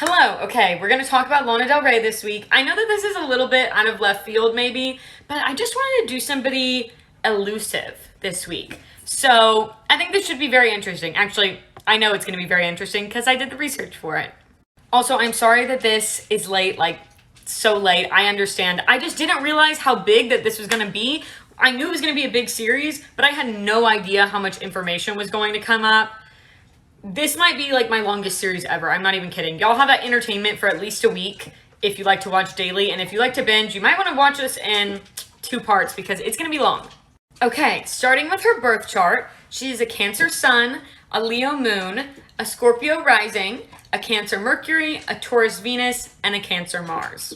Hello. Okay, we're going to talk about Lana Del Rey this week. I know that this is a little bit out of left field maybe, but I just wanted to do somebody elusive this week. So I think this should be very interesting. Actually, I know it's going to be very interesting because I did the research for it. Also, I'm sorry that this is late, like so late. I understand. I just didn't realize how big that this was going to be. I knew it was going to be a big series, but I had no idea how much information was going to come up. This might be like my longest series ever. I'm not even kidding. Y'all have that entertainment for at least a week if you like to watch daily. And if you like to binge, you might want to watch this in 2 parts because it's going to be long. Okay, starting with her birth chart, she is a Cancer Sun, a Leo Moon, a Scorpio Rising, a Cancer Mercury, a Taurus Venus, and a Cancer Mars.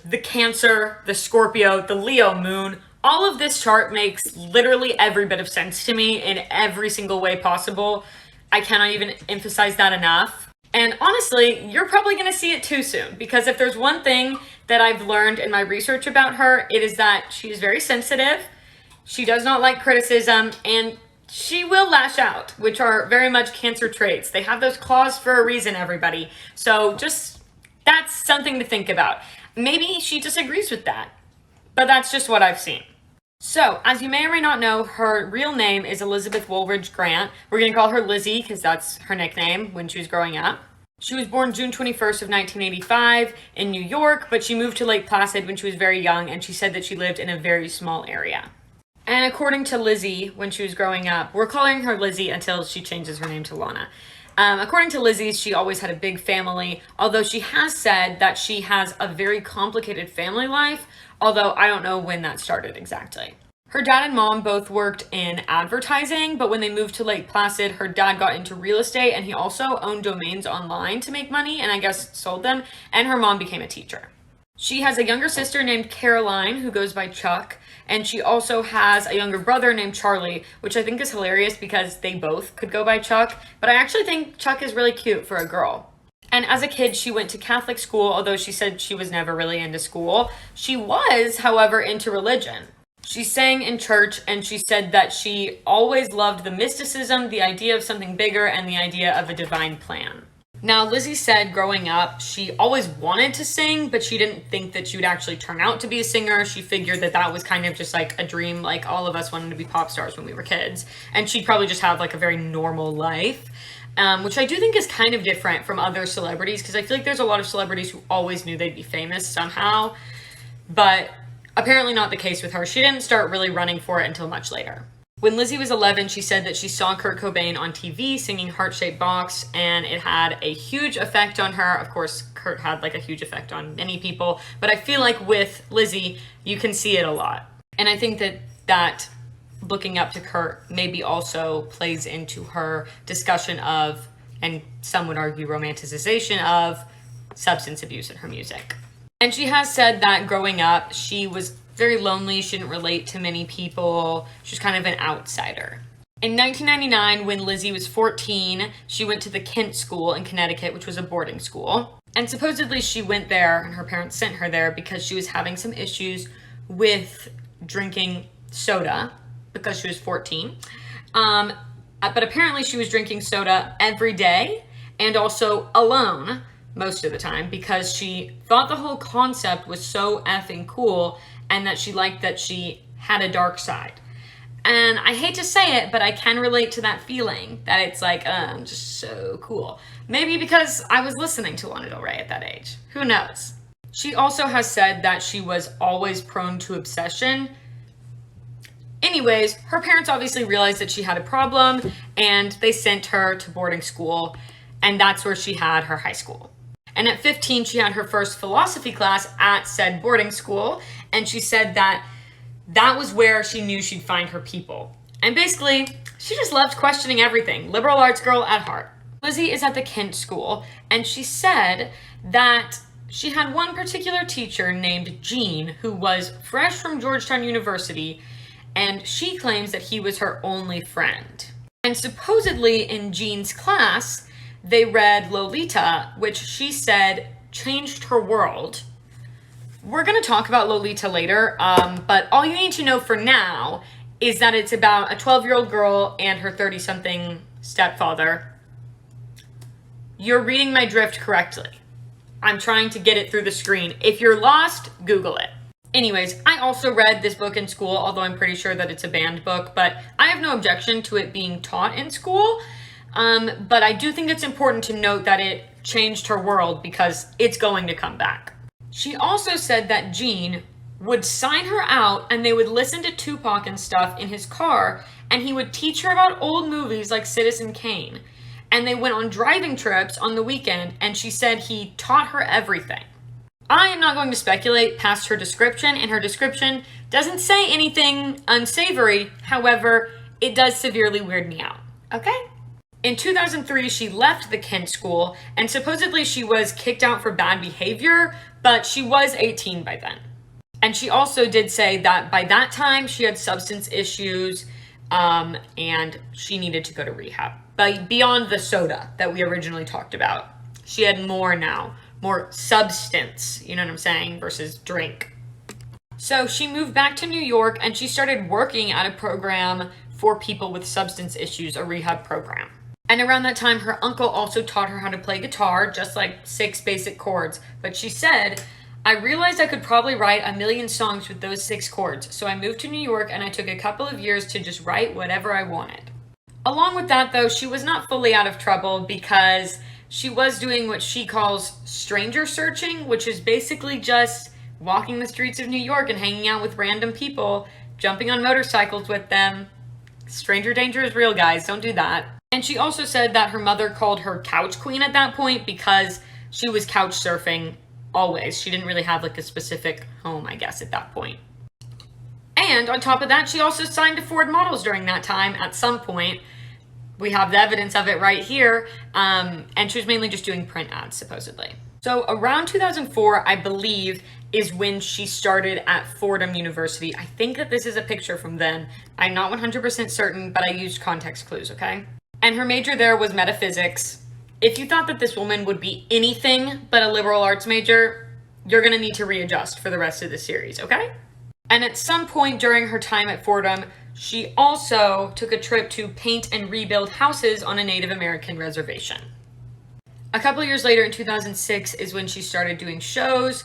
The Cancer, the Scorpio, the Leo Moon, all of this chart makes literally every bit of sense to me in every single way possible. I cannot even emphasize that enough. And honestly, you're probably going to see it too soon because if there's one thing that I've learned in my research about her, it is that she is very sensitive. She does not like criticism and she will lash out, which are very much Cancer traits. They have those claws for a reason, everybody. So just, that's something to think about. Maybe she disagrees with that, but that's just what I've seen. So, as you may or may not know, her real name is Elizabeth Woolridge Grant. We're going to call her Lizzy because that's her nickname when she was growing up. She was born June 21st of 1985 in New York, but she moved to Lake Placid when she was very young, and she said that she lived in a very small area. And according to Lizzy, when she was growing up, we're calling her Lizzy until she changes her name to Lana. According to Lizzy, she always had a big family, although she has said that she has a very complicated family life, although I don't know when that started exactly. Her dad and mom both worked in advertising, but when they moved to Lake Placid, her dad got into real estate and he also owned domains online to make money and I guess sold them, and her mom became a teacher. She has a younger sister named Caroline who goes by Chuck, and she also has a younger brother named Charlie, which I think is hilarious because they both could go by Chuck, but I actually think Chuck is really cute for a girl. And as a kid, she went to Catholic school, although she said she was never really into school. She was, however, into religion. She sang in church and she said that she always loved the mysticism, the idea of something bigger, and the idea of a divine plan. Now, Lizzy said growing up, she always wanted to sing, but she didn't think that she would actually turn out to be a singer. She figured that that was kind of just like a dream, like all of us wanted to be pop stars when we were kids. And she'd probably just have like a very normal life, which I do think is kind of different from other celebrities, because I feel like there's a lot of celebrities who always knew they'd be famous somehow, but apparently not the case with her. She didn't start really running for it until much later. When Lizzy was 11, she said that she saw Kurt Cobain on TV singing Heart-Shaped Box, and it had a huge effect on her. Of course, Kurt had like a huge effect on many people, but I feel like with Lizzy, you can see it a lot. And I think that looking up to Kurt maybe also plays into her discussion of, and some would argue romanticization of, substance abuse in her music. And she has said that growing up, she was very lonely, she didn't relate to many people, she was kind of an outsider. In 1999, when Lizzy was 14, she went to the Kent School in Connecticut, which was a boarding school. And supposedly she went there, and her parents sent her there because she was having some issues with drinking soda because she was 14. But apparently she was drinking soda every day and also alone most of the time because she thought the whole concept was so effing cool and that she liked that she had a dark side. And I hate to say it, but I can relate to that feeling that it's like, I'm just so cool. Maybe because I was listening to Lana Del Rey at that age. Who knows? She also has said that she was always prone to obsession. Anyways, her parents obviously realized that she had a problem and they sent her to boarding school, and that's where she had her high school. And at 15, she had her first philosophy class at said boarding school, and she said that that was where she knew she'd find her people. And basically, she just loved questioning everything. Liberal arts girl at heart. Lizzy is at the Kent School, and she said that she had one particular teacher named Jean who was fresh from Georgetown University, and she claims that he was her only friend. And supposedly in Jean's class, they read Lolita, which she said changed her world. We're going to talk about Lolita later, but all you need to know for now is that it's about a 12-year-old girl and her 30-something stepfather. You're reading my drift correctly. I'm trying to get it through the screen. If you're lost, Google it. Anyways, I also read this book in school, although I'm pretty sure that it's a banned book, but I have no objection to it being taught in school. But I do think it's important to note that it changed her world because it's going to come back. She also said that Gene would sign her out and they would listen to Tupac and stuff in his car, and he would teach her about old movies like Citizen Kane. And they went on driving trips on the weekend, and she said he taught her everything. I am not going to speculate past her description, and her description doesn't say anything unsavory. However, it does severely weird me out. Okay? In 2003, she left the Kent school, and supposedly she was kicked out for bad behavior, but she was 18 by then. And she also did say that by that time, she had substance issues, and she needed to go to rehab. But beyond the soda that we originally talked about, she had more now, more substance, you know what I'm saying, versus drink. So she moved back to New York and she started working at a program for people with substance issues, a rehab program. And around that time, her uncle also taught her how to play guitar, just like 6 basic chords. But she said, I realized I could probably write 1 million songs with those 6 chords. So I moved to New York and I took a couple of years to just write whatever I wanted. Along with that, though, she was not fully out of trouble because she was doing what she calls stranger searching, which is basically just walking the streets of New York and hanging out with random people, jumping on motorcycles with them. Stranger danger is real, guys. Don't do that. And she also said that her mother called her couch queen at that point because she was couch surfing always. She didn't really have like a specific home, I guess, at that point. And on top of that, she also signed to Ford Models during that time at some point. We have the evidence of it right here. And she was mainly just doing print ads, supposedly. So around 2004, I believe, is when she started at Fordham University. I think that this is a picture from then. I'm not 100% certain, but I used context clues, okay? And her major there was metaphysics. If you thought that this woman would be anything but a liberal arts major, you're gonna need to readjust for the rest of the series, okay? And at some point during her time at Fordham, she also took a trip to paint and rebuild houses on a Native American reservation. A couple years later, in 2006, is when she started doing shows.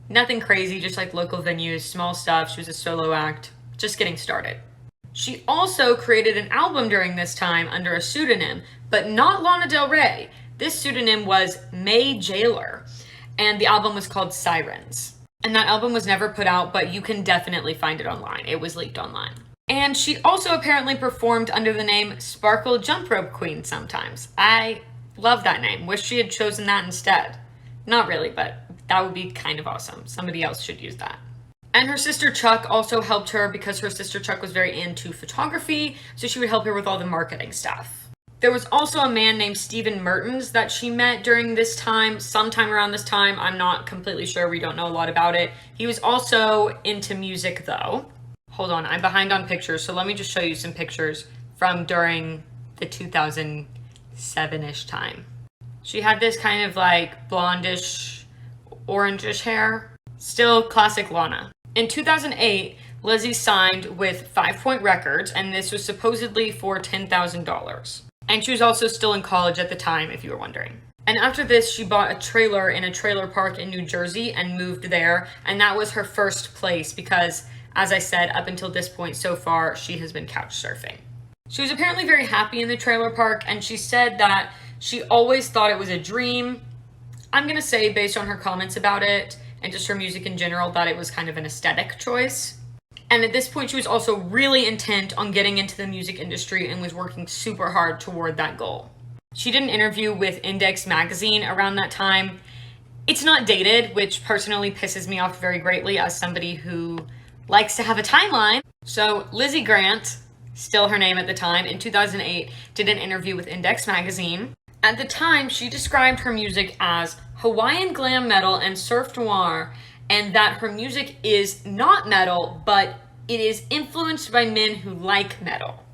Nothing crazy, just like local venues, small stuff. She was a solo act, just getting started. She also created an album during this time under a pseudonym, but not Lana Del Rey. This pseudonym was May Jailer, and the album was called Sirens. And that album was never put out, but you can definitely find it online. It was leaked online. And she also apparently performed under the name Sparkle Jump Rope Queen sometimes. I love that name. Wish she had chosen that instead. Not really, but that would be kind of awesome. Somebody else should use that. And her sister Chuck also helped her because her sister Chuck was very into photography, so she would help her with all the marketing stuff. There was also a man named Stephen Mertens that she met during this time, sometime around this time. I'm not completely sure. We don't know a lot about it. He was also into music, though. Hold on, I'm behind on pictures, so let me just show you some pictures from during the 2007-ish time. She had this kind of like blondish, orangish hair. Still classic Lana. In 2008, Lizzy signed with 5 Point Records, and this was supposedly for $10,000. And she was also still in college at the time, if you were wondering. And after this, she bought a trailer in a trailer park in New Jersey and moved there, and that was her first place because, as I said, up until this point so far, she has been couch surfing. She was apparently very happy in the trailer park, and she said that she always thought it was a dream. I'm gonna say, based on her comments about it, and just her music in general, that it was kind of an aesthetic choice. And at this point, she was also really intent on getting into the music industry and was working super hard toward that goal. She did an interview with Index magazine around that time. It's not dated, which personally pisses me off very greatly as somebody who likes to have a timeline. So Lizzy Grant, still her name at the time, in 2008, did an interview with Index magazine. At the time, she described her music as Hawaiian glam metal and surf noir, and that her music is not metal, but it is influenced by men who like metal.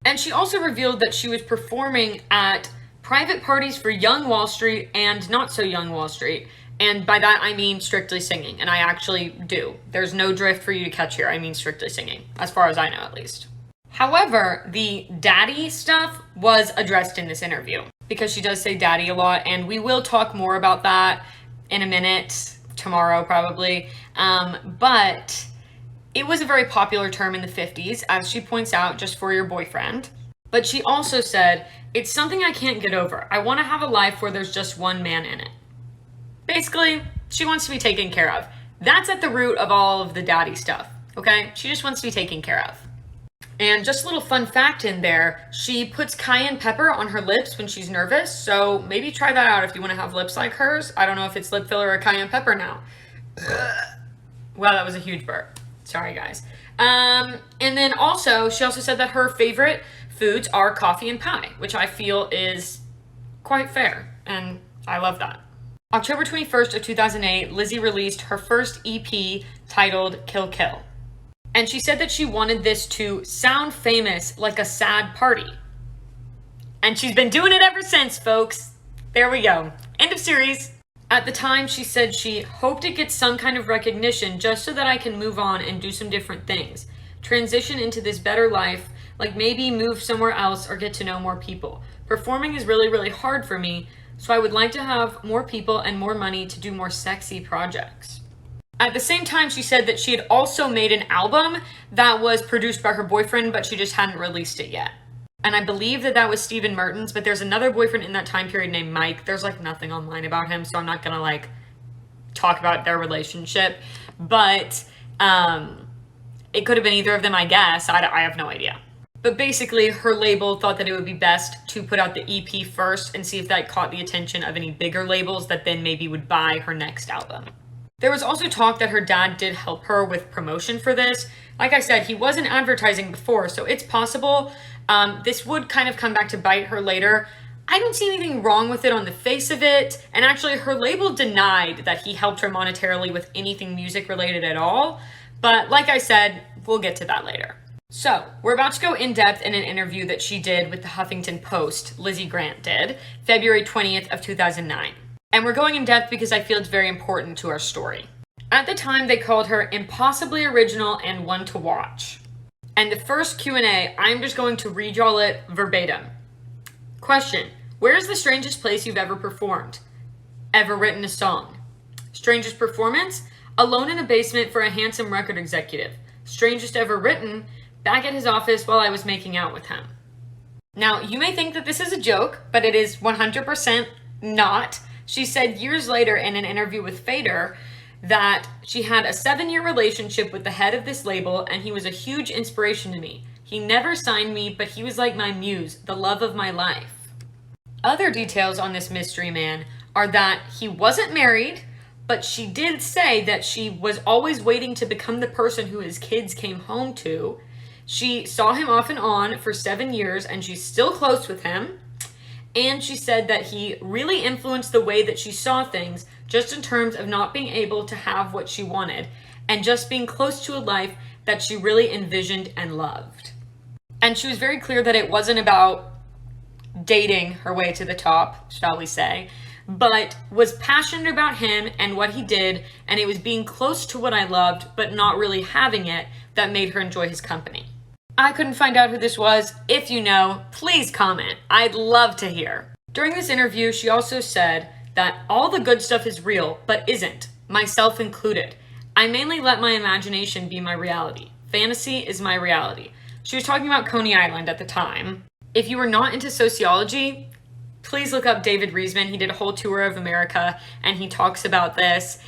And she also revealed that she was performing at private parties for young Wall Street and not so young Wall Street. And by that, I mean strictly singing, and I actually do. There's no drift for you to catch here. I mean strictly singing, as far as I know, at least. However, the daddy stuff was addressed in this interview because she does say daddy a lot, and we will talk more about that in a minute, tomorrow probably. But it was a very popular term in the 50s, as she points out, just for your boyfriend. But she also said, it's something I can't get over. I want to have a life where there's just one man in it. Basically, she wants to be taken care of. That's at the root of all of the daddy stuff, okay? She just wants to be taken care of. And just a little fun fact in there, she puts cayenne pepper on her lips when she's nervous, so maybe try that out if you want to have lips like hers. I don't know if it's lip filler or cayenne pepper now. Wow, that was a huge burp. Sorry, guys. And then also, she also said that her favorite foods are coffee and pie, which I feel is quite fair, and I love that. October 21st of 2008, Lizzy released her first EP titled Kill Kill. And she said that she wanted this to sound famous like a sad party. And she's been doing it ever since, folks. There we go. End of series. At the time, she said she hoped it gets some kind of recognition just so that I can move on and do some different things. Transition into this better life, like maybe move somewhere else or get to know more people. Performing is really, really hard for me, so I would like to have more people and more money to do more sexy projects. At the same time, she said that she had also made an album that was produced by her boyfriend, but she just hadn't released it yet. And I believe that that was Stephen Mertens, but there's another boyfriend in that time period named Mike. There's like nothing online about him, so I'm not gonna like talk about their relationship. But it could have been either of them, I guess. I have no idea. But basically, her label thought that it would be best to put out the EP first and see if that caught the attention of any bigger labels that then maybe would buy her next album. There was also talk that her dad did help her with promotion for this. Like I said, he wasn't advertising before, so it's possible this would kind of come back to bite her later. I don't see anything wrong with it on the face of it, and actually her label denied that he helped her monetarily with anything music related at all. But like I said, we'll get to that later. So, we're about to go in depth in an interview that she did with the Huffington Post, Lizzy Grant did, February 20th of 2009. And we're going in depth because I feel it's very important to our story. At the time, they called her impossibly original and one to watch. And the first Q&A, I'm just going to read y'all it verbatim. Question: where is the strangest place you've ever performed? Ever written a song? Strangest performance? Alone in a basement for a handsome record executive. Strangest ever written? Back at his office while I was making out with him. Now, you may think that this is a joke, but it is 100% not. She said years later in an interview with Fader that she had a 7-year relationship with the head of this label, and he was a huge inspiration to me. He never signed me, but he was like my muse, the love of my life. Other details on this mystery man are that he wasn't married, but she did say that she was always waiting to become the person who his kids came home to. She saw him off and on for 7 years, and she's still close with him. And she said that he really influenced the way that she saw things, just in terms of not being able to have what she wanted, and just being close to a life that she really envisioned and loved. And she was very clear that it wasn't about dating her way to the top, shall we say, but was passionate about him and what he did, and it was being close to what I loved, but not really having it, that made her enjoy his company. I couldn't find out who this was. If you know, please comment. I'd love to hear. During this interview, she also said that all the good stuff is real, but isn't, myself included. I mainly let my imagination be my reality. Fantasy is my reality. She was talking about Coney Island at the time. If you are not into sociology, please look up David Reisman. He did a whole tour of America, and he talks about this.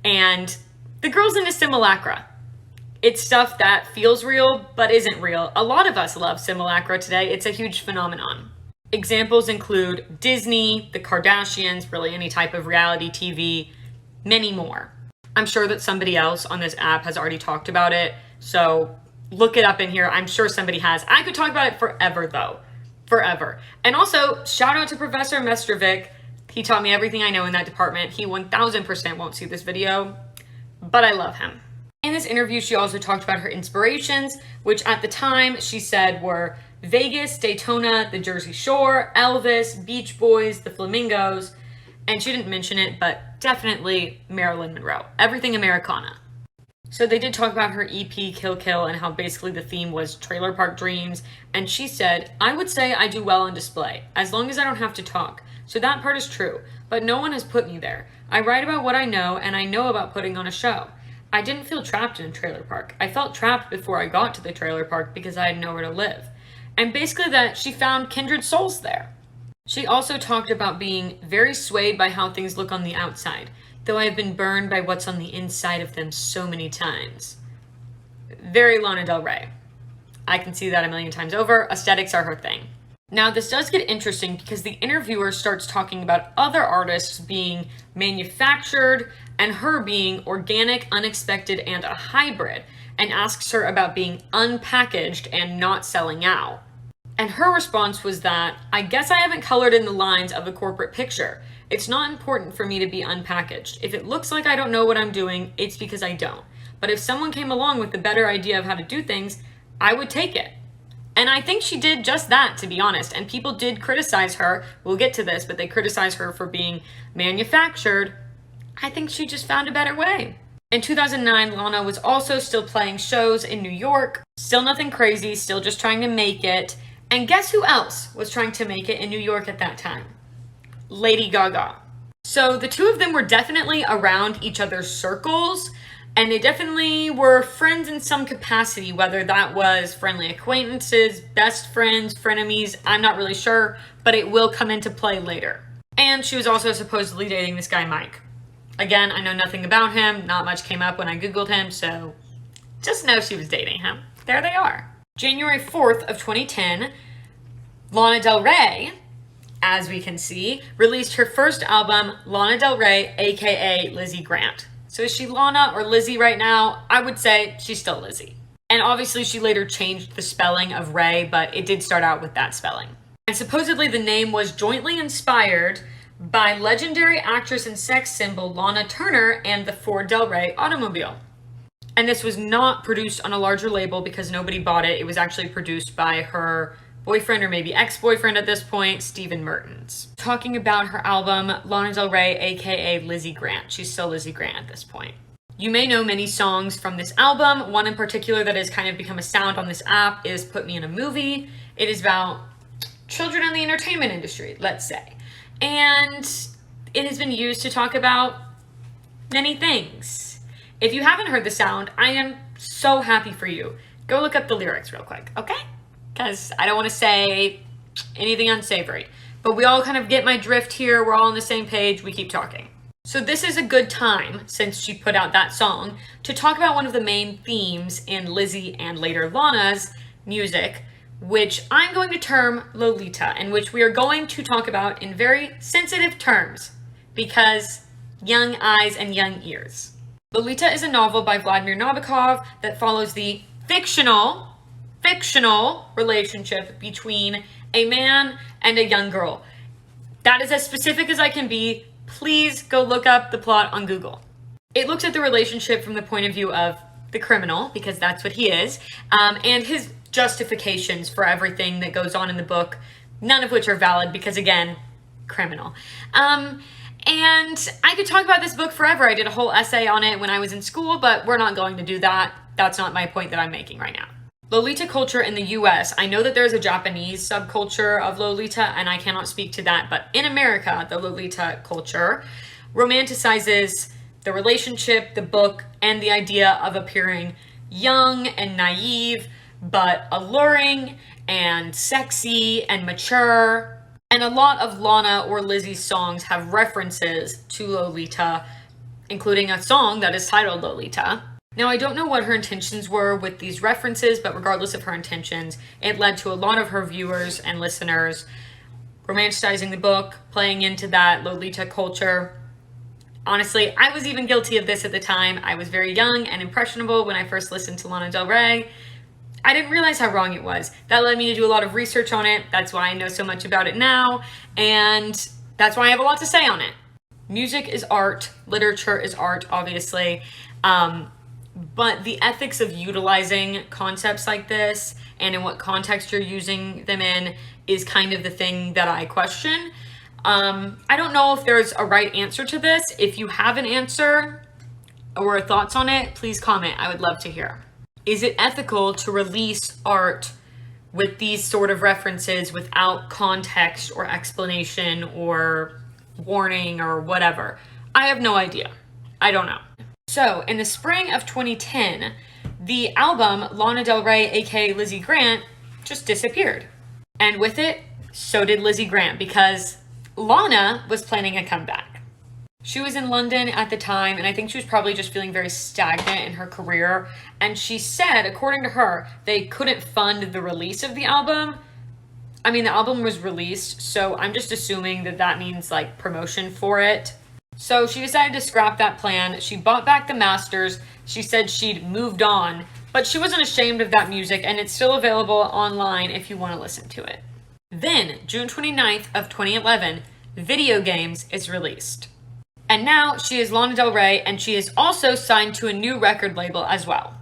And the girl's into simulacra. It's stuff that feels real, but isn't real. A lot of us love simulacra today. It's a huge phenomenon. Examples include Disney, the Kardashians, really any type of reality TV, many more. I'm sure that somebody else on this app has already talked about it, so look it up in here. I'm sure somebody has. I could talk about it forever, though. Forever. And also, shout out to Professor Mestrovic. He taught me everything I know in that department. He 1000% won't see this video, but I love him. In this interview, she also talked about her inspirations, which at the time she said were Vegas, Daytona, the Jersey Shore, Elvis, Beach Boys, the Flamingos, and she didn't mention it, but definitely Marilyn Monroe. Everything Americana. So they did talk about her EP, Kill Kill, and how basically the theme was trailer park dreams, and she said, I would say I do well on display, as long as I don't have to talk. So that part is true. but no one has put me there. I write about what I know, and I know about putting on a show. I didn't feel trapped in a trailer park. I felt trapped before I got to the trailer park because I had nowhere to live. And basically that she found kindred souls there. She also talked about being very swayed by how things look on the outside, though I have been burned by what's on the inside of them so many times. Very Lana Del Rey. I can see that a million times over. Aesthetics are her thing. Now, this does get interesting because the interviewer starts talking about other artists being manufactured and her being organic, unexpected, and a hybrid, and asks her about being unpackaged and not selling out. And her response was that, I guess I haven't colored in the lines of the corporate picture. It's not important for me to be unpackaged. If it looks like I don't know what I'm doing, it's because I don't. But if someone came along with a better idea of how to do things, I would take it. And I think she did just that, to be honest. And people did criticize her. We'll get to this, but they criticize her for being manufactured. I think she just found a better way. In 2009, Lana was also still playing shows in New York. Still nothing crazy, still just trying to make it. And guess who else was trying to make it in New York at that time? Lady Gaga. So the two of them were definitely around each other's circles, and they definitely were friends in some capacity, whether that was friendly acquaintances, best friends, frenemies, I'm not really sure, but it will come into play later. And she was also supposedly dating this guy, Mike. Again, I know nothing about him, not much came up when I Googled him, so just know she was dating him. There they are. January 4th of 2010, Lana Del Rey, as we can see, released her first album, Lana Del Rey, aka Lizzy Grant. So is she Lana or Lizzy right now? I would say she's still Lizzy. And obviously she later changed the spelling of Ray, but it did start out with that spelling. And supposedly the name was jointly inspired by legendary actress and sex symbol Lana Turner and the Ford Del Rey automobile. And this was not produced on a larger label because nobody bought it. It was actually produced by her boyfriend, or maybe ex-boyfriend at this point, Stephen Mertens. Talking about her album, Lana Del Rey, aka Lizzy Grant. She's still Lizzy Grant at this point. You may know many songs from this album. One in particular that has kind of become a sound on this app is Put Me in a Movie. It is about children in the entertainment industry, let's say. And it has been used to talk about many things. If you haven't heard the sound, I am so happy for you. Go look up the lyrics real quick, okay? Because I don't want to say anything unsavory. But we all kind of get my drift here. We're all on the same page. We keep talking. So this is a good time, since she put out that song, to talk about one of the main themes in Lizzy and later Lana's music, which I'm going to term Lolita, and which we are going to talk about in very sensitive terms, because young eyes and young ears. Lolita is a novel by Vladimir Nabokov that follows the fictional relationship between a man and a young girl. That is as specific as I can be. Please go look up the plot on Google. It looks at the relationship from the point of view of the criminal, because that's what he is, and his justifications for everything that goes on in the book, none of which are valid because, again, criminal. And I could talk about this book forever. I did a whole essay on it when I was in school, but we're not going to do that. That's not my point that I'm making right now. Lolita culture in the US, I know that there's a Japanese subculture of Lolita, and I cannot speak to that, but in America, the Lolita culture romanticizes the relationship, the book, and the idea of appearing young and naive, but alluring and sexy and mature. And a lot of Lana or Lizzy's songs have references to Lolita, including a song that is titled Lolita. Now, I don't know what her intentions were with these references, but regardless of her intentions, it led to a lot of her viewers and listeners romanticizing the book, playing into that Lolita culture. Honestly, I was even guilty of this at the time. I was very young and impressionable when I first listened to Lana Del Rey. I didn't realize how wrong it was. That led me to do a lot of research on it. That's why I know so much about it now, and that's why I have a lot to say on it. Music is art. Literature is art, obviously. But the ethics of utilizing concepts like this and in what context you're using them in is kind of the thing that I question. I don't know if there's a right answer to this. If you have an answer or thoughts on it, please comment. I would love to hear. Is it ethical to release art with these sort of references without context or explanation or, warning or whatever. I have no idea. I don't know. So in the spring of 2010, the album Lana Del Rey, aka Lizzy Grant, just disappeared. And with it, so did Lizzy Grant, because Lana was planning a comeback. She was in London at the time, and I think she was probably just feeling very stagnant in her career. And she said, according to her, they couldn't fund the release of the album. I mean, the album was released, so I'm just assuming that that means like promotion for it. So she decided to scrap that plan. She bought back the masters. She said she'd moved on, but she wasn't ashamed of that music, and it's still available online if you want to listen to it. Then, June 29th of 2011, Video Games is released. And now she is Lana Del Rey, and she is also signed to a new record label as well.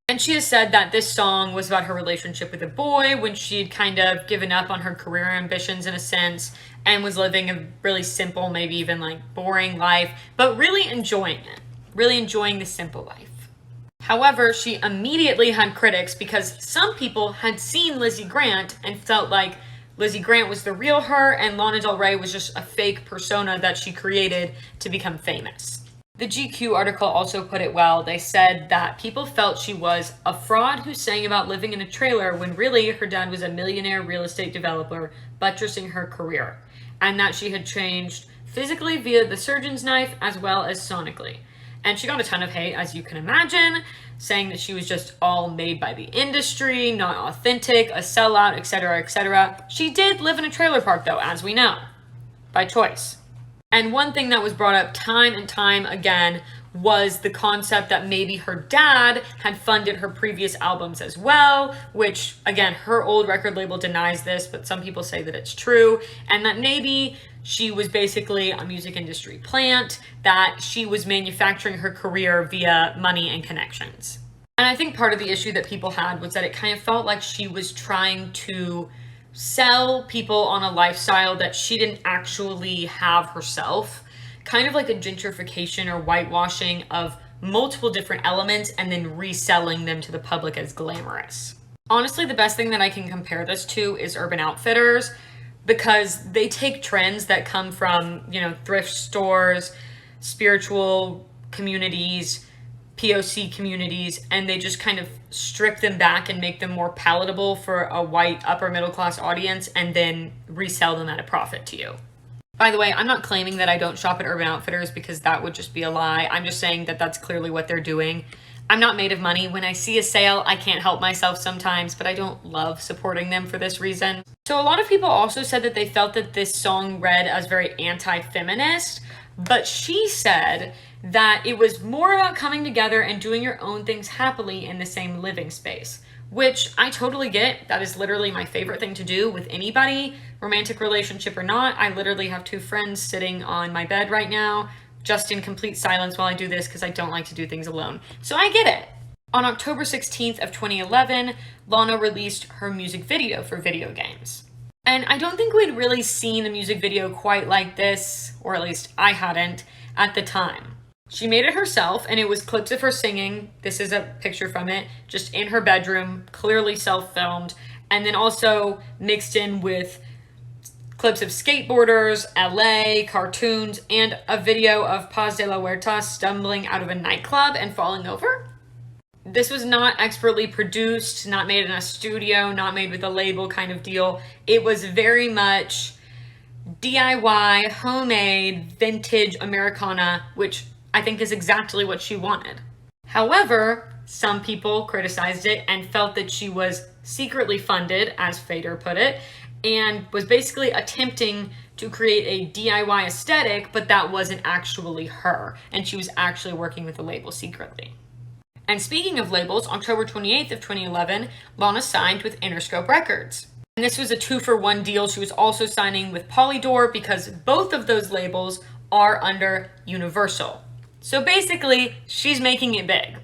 And she has said that this song was about her relationship with a boy when she'd kind of given up on her career ambitions in a sense and was living a really simple, maybe even like boring life, but really enjoying it, really enjoying the simple life. However, she immediately had critics because some people had seen Lizzy Grant and felt like Lizzy Grant was the real her and Lana Del Rey was just a fake persona that she created to become famous. The GQ article also put it well. They said that people felt she was a fraud who sang about living in a trailer when really her dad was a millionaire real estate developer buttressing her career, and that she had changed physically via the surgeon's knife as well as sonically. And she got a ton of hate, as you can imagine, saying that she was just all made by the industry, not authentic, a sellout, etc., etc. She did live in a trailer park, though, as we know, by choice. And one thing that was brought up time and time again was the concept that maybe her dad had funded her previous albums as well, which, again, her old record label denies this, but some people say that it's true, and that maybe she was basically a music industry plant, that she was manufacturing her career via money and connections. And I think part of the issue that people had was that it kind of felt like she was trying to sell people on a lifestyle that she didn't actually have herself, kind of like a gentrification or whitewashing of multiple different elements and then reselling them to the public as glamorous. Honestly, the best thing that I can compare this to is Urban Outfitters, because they take trends that come from, thrift stores, spiritual communities, POC communities, and they just kind of strip them back and make them more palatable for a white upper middle class audience and then resell them at a profit to you. By the way, I'm not claiming that I don't shop at Urban Outfitters because that would just be a lie. I'm just saying that that's clearly what they're doing. I'm not made of money. When I see a sale, I can't help myself sometimes, but I don't love supporting them for this reason. So a lot of people also said that they felt that this song read as very anti-feminist, but she said that it was more about coming together and doing your own things happily in the same living space, which I totally get. That is literally my favorite thing to do with anybody, romantic relationship or not. I literally have 2 friends sitting on my bed right now, just in complete silence while I do this because I don't like to do things alone. So I get it. On October 16th of 2011, Lana released her music video for Video Games. And I don't think we'd really seen a music video quite like this, or at least I hadn't, at the time. She made it herself, and it was clips of her singing. This is a picture from it, just in her bedroom, clearly self-filmed, and then also mixed in with clips of skateboarders, LA, cartoons, and a video of Paz de la Huerta stumbling out of a nightclub and falling over. This was not expertly produced, not made in a studio, not made with a label kind of deal. It was very much DIY, homemade, vintage Americana, which I think is exactly what she wanted. However, some people criticized it and felt that she was secretly funded, as Fader put it, and was basically attempting to create a DIY aesthetic, but that wasn't actually her, and she was actually working with the label secretly. And speaking of labels, October 28th of 2011, Lana signed with Interscope Records. And this was a 2-for-1 deal. She was also signing with Polydor because both of those labels are under Universal. So basically, she's making it big.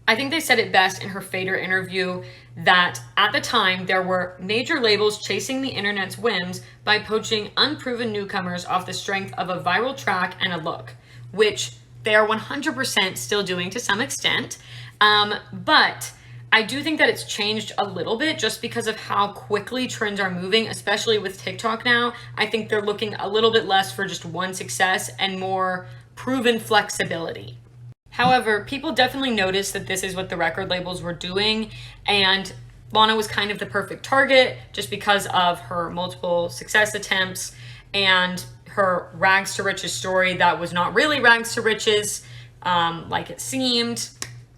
I think they said it best in her Fader interview that at the time there were major labels chasing the internet's whims by poaching unproven newcomers off the strength of a viral track and a look, which they are 100% still doing to some extent. But I do think that it's changed a little bit just because of how quickly trends are moving, especially with TikTok now. I think they're looking a little bit less for just one success and more proven flexibility. However, people definitely noticed that this is what the record labels were doing, and Lana was kind of the perfect target just because of her multiple success attempts and her rags to riches story that was not really rags to riches, like it seemed.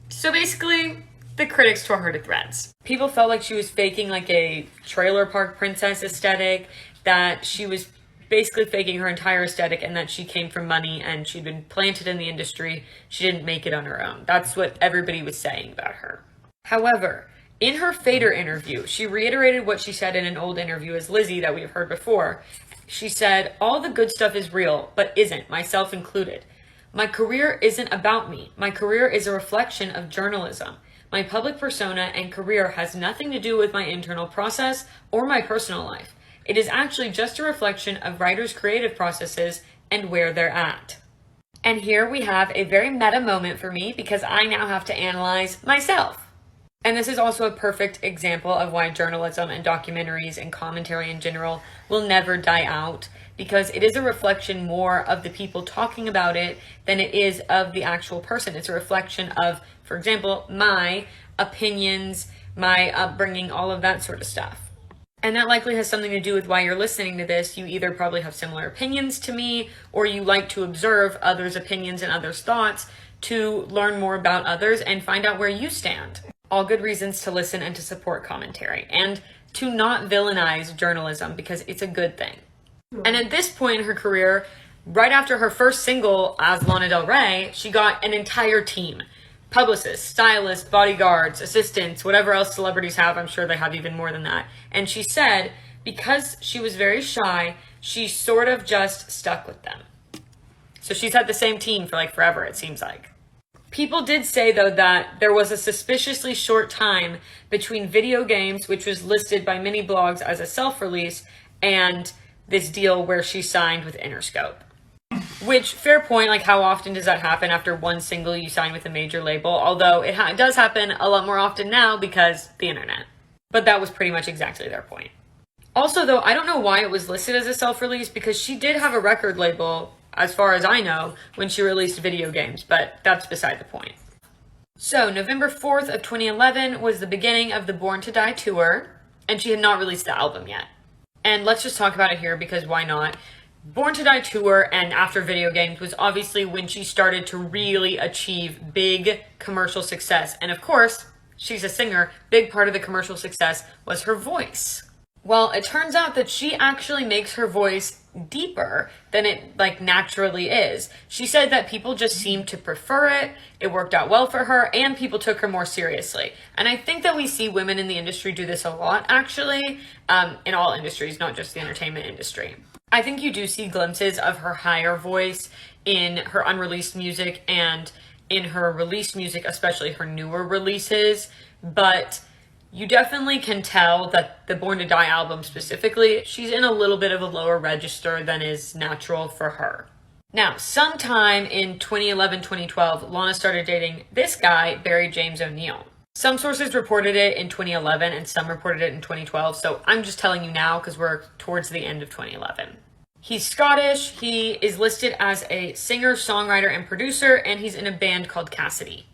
So basically, the critics tore her to threads. People felt like she was faking like a trailer park princess aesthetic, that she was basically faking her entire aesthetic, and that she came from money and she'd been planted in the industry. She didn't make it on her own. That's what everybody was saying about her. However, in her Fader interview, she reiterated what she said in an old interview as Lizzy that we've heard before. She said, "All the good stuff is real, but isn't, myself included. My career isn't about me. My career is a reflection of journalism. My public persona and career has nothing to do with my internal process or my personal life. It is actually just a reflection of writers' creative processes and where they're at." And here we have a very meta moment for me because I now have to analyze myself. And this is also a perfect example of why journalism and documentaries and commentary in general will never die out, because it is a reflection more of the people talking about it than it is of the actual person. It's a reflection of, for example, my opinions, my upbringing, all of that sort of stuff. And that likely has something to do with why you're listening to this. You either probably have similar opinions to me, or you like to observe others' opinions and others' thoughts to learn more about others and find out where you stand. All good reasons to listen and to support commentary, and to not villainize journalism, because it's a good thing. And at this point in her career, right after her first single as Lana Del Rey, she got an entire team. Publicists, stylists, bodyguards, assistants, whatever else celebrities have. I'm sure they have even more than that. And she said, because she was very shy, she sort of just stuck with them. So she's had the same team for like forever, it seems like. People did say, though, that there was a suspiciously short time between Video Games, which was listed by many blogs as a self-release, and this deal where she signed with Interscope. Which, fair point, like how often does that happen after one single you sign with a major label? Although it does happen a lot more often now because the internet. But that was pretty much exactly their point. Also, though, I don't know why it was listed as a self-release, because she did have a record label, as far as I know, when she released Video Games, but that's beside the point. So, November 4th of 2011 was the beginning of the Born to Die tour, and she had not released the album yet. And let's just talk about it here, because why not? Born to Die tour and after Video Games was obviously when she started to really achieve big commercial success. And of course, she's a singer. Big part of the commercial success was her voice. Well, it turns out that she actually makes her voice deeper than it like naturally is. She said that people just seemed to prefer it. It worked out well for her, and people took her more seriously. And I think that we see women in the industry do this a lot, actually, in all industries, not just the entertainment industry. I think you do see glimpses of her higher voice in her unreleased music and in her released music, especially her newer releases, but you definitely can tell that the Born to Die album specifically, she's in a little bit of a lower register than is natural for her. Now, sometime in 2011-2012, Lana started dating this guy, Barry James O'Neill. Some sources reported it in 2011 and some reported it in 2012, so I'm just telling you now because we're towards the end of 2011. He's Scottish, he is listed as a singer, songwriter, and producer, and he's in a band called Cassidy.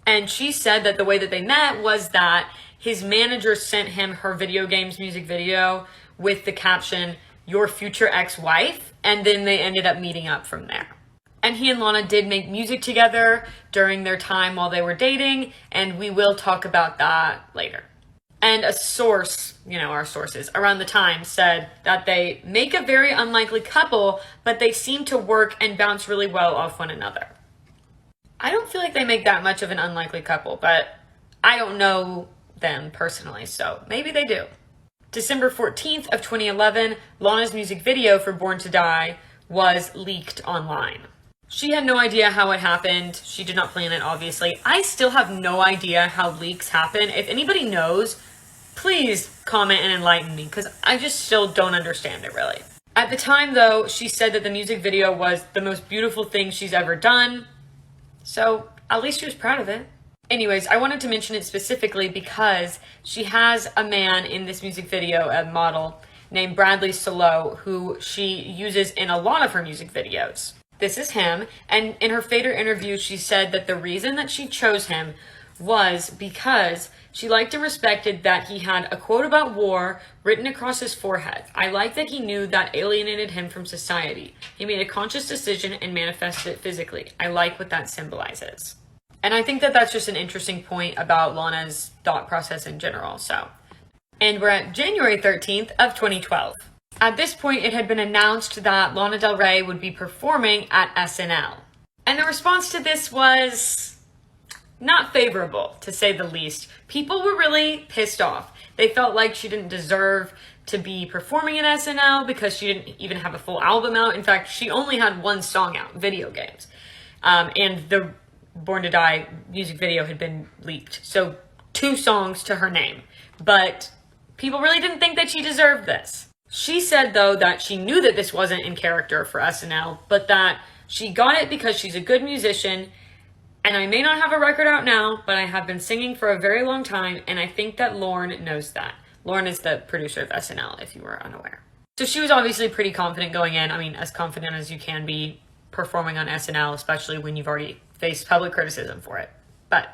And she said that the way that they met was that his manager sent him her Video Games music video with the caption, "Your future ex-wife," and then they ended up meeting up from there. And he and Lana did make music together during their time while they were dating, and we will talk about that later. And a source, our sources, around the time said that they make a very unlikely couple, but they seem to work and bounce really well off one another. I don't feel like they make that much of an unlikely couple, but I don't know them personally, so maybe they do. December 14th of 2011, Lana's music video for Born to Die was leaked online. She had no idea how it happened. She did not plan it, obviously. I still have no idea how leaks happen. If anybody knows, please comment and enlighten me, because I just still don't understand it, really. At the time, though, she said that the music video was the most beautiful thing she's ever done. So, at least she was proud of it. Anyways, I wanted to mention it specifically because she has a man in this music video, a model named Bradley Solo, who she uses in a lot of her music videos. This is him, and in her Fader interview, she said that the reason that she chose him was because she liked and respected that he had a quote about war written across his forehead. I like that he knew that alienated him from society. He made a conscious decision and manifested it physically. I like what that symbolizes. And I think that that's just an interesting point about Lana's thought process in general. And we're at January 13th of 2012. At this point, it had been announced that Lana Del Rey would be performing at SNL. And the response to this was not favorable, to say the least. People were really pissed off. They felt like she didn't deserve to be performing at SNL because she didn't even have a full album out. In fact, she only had one song out, Video Games. And the Born to Die music video had been leaked. So 2 songs to her name. But people really didn't think that she deserved this. She said, though, that she knew that this wasn't in character for SNL, but that she got it because she's a good musician. And I may not have a record out now, but I have been singing for a very long time, and I think that Lorne knows that. Lorne is the producer of SNL, if you were unaware. So she was obviously pretty confident going in. I mean, as confident as you can be performing on SNL, especially when you've already faced public criticism for it. But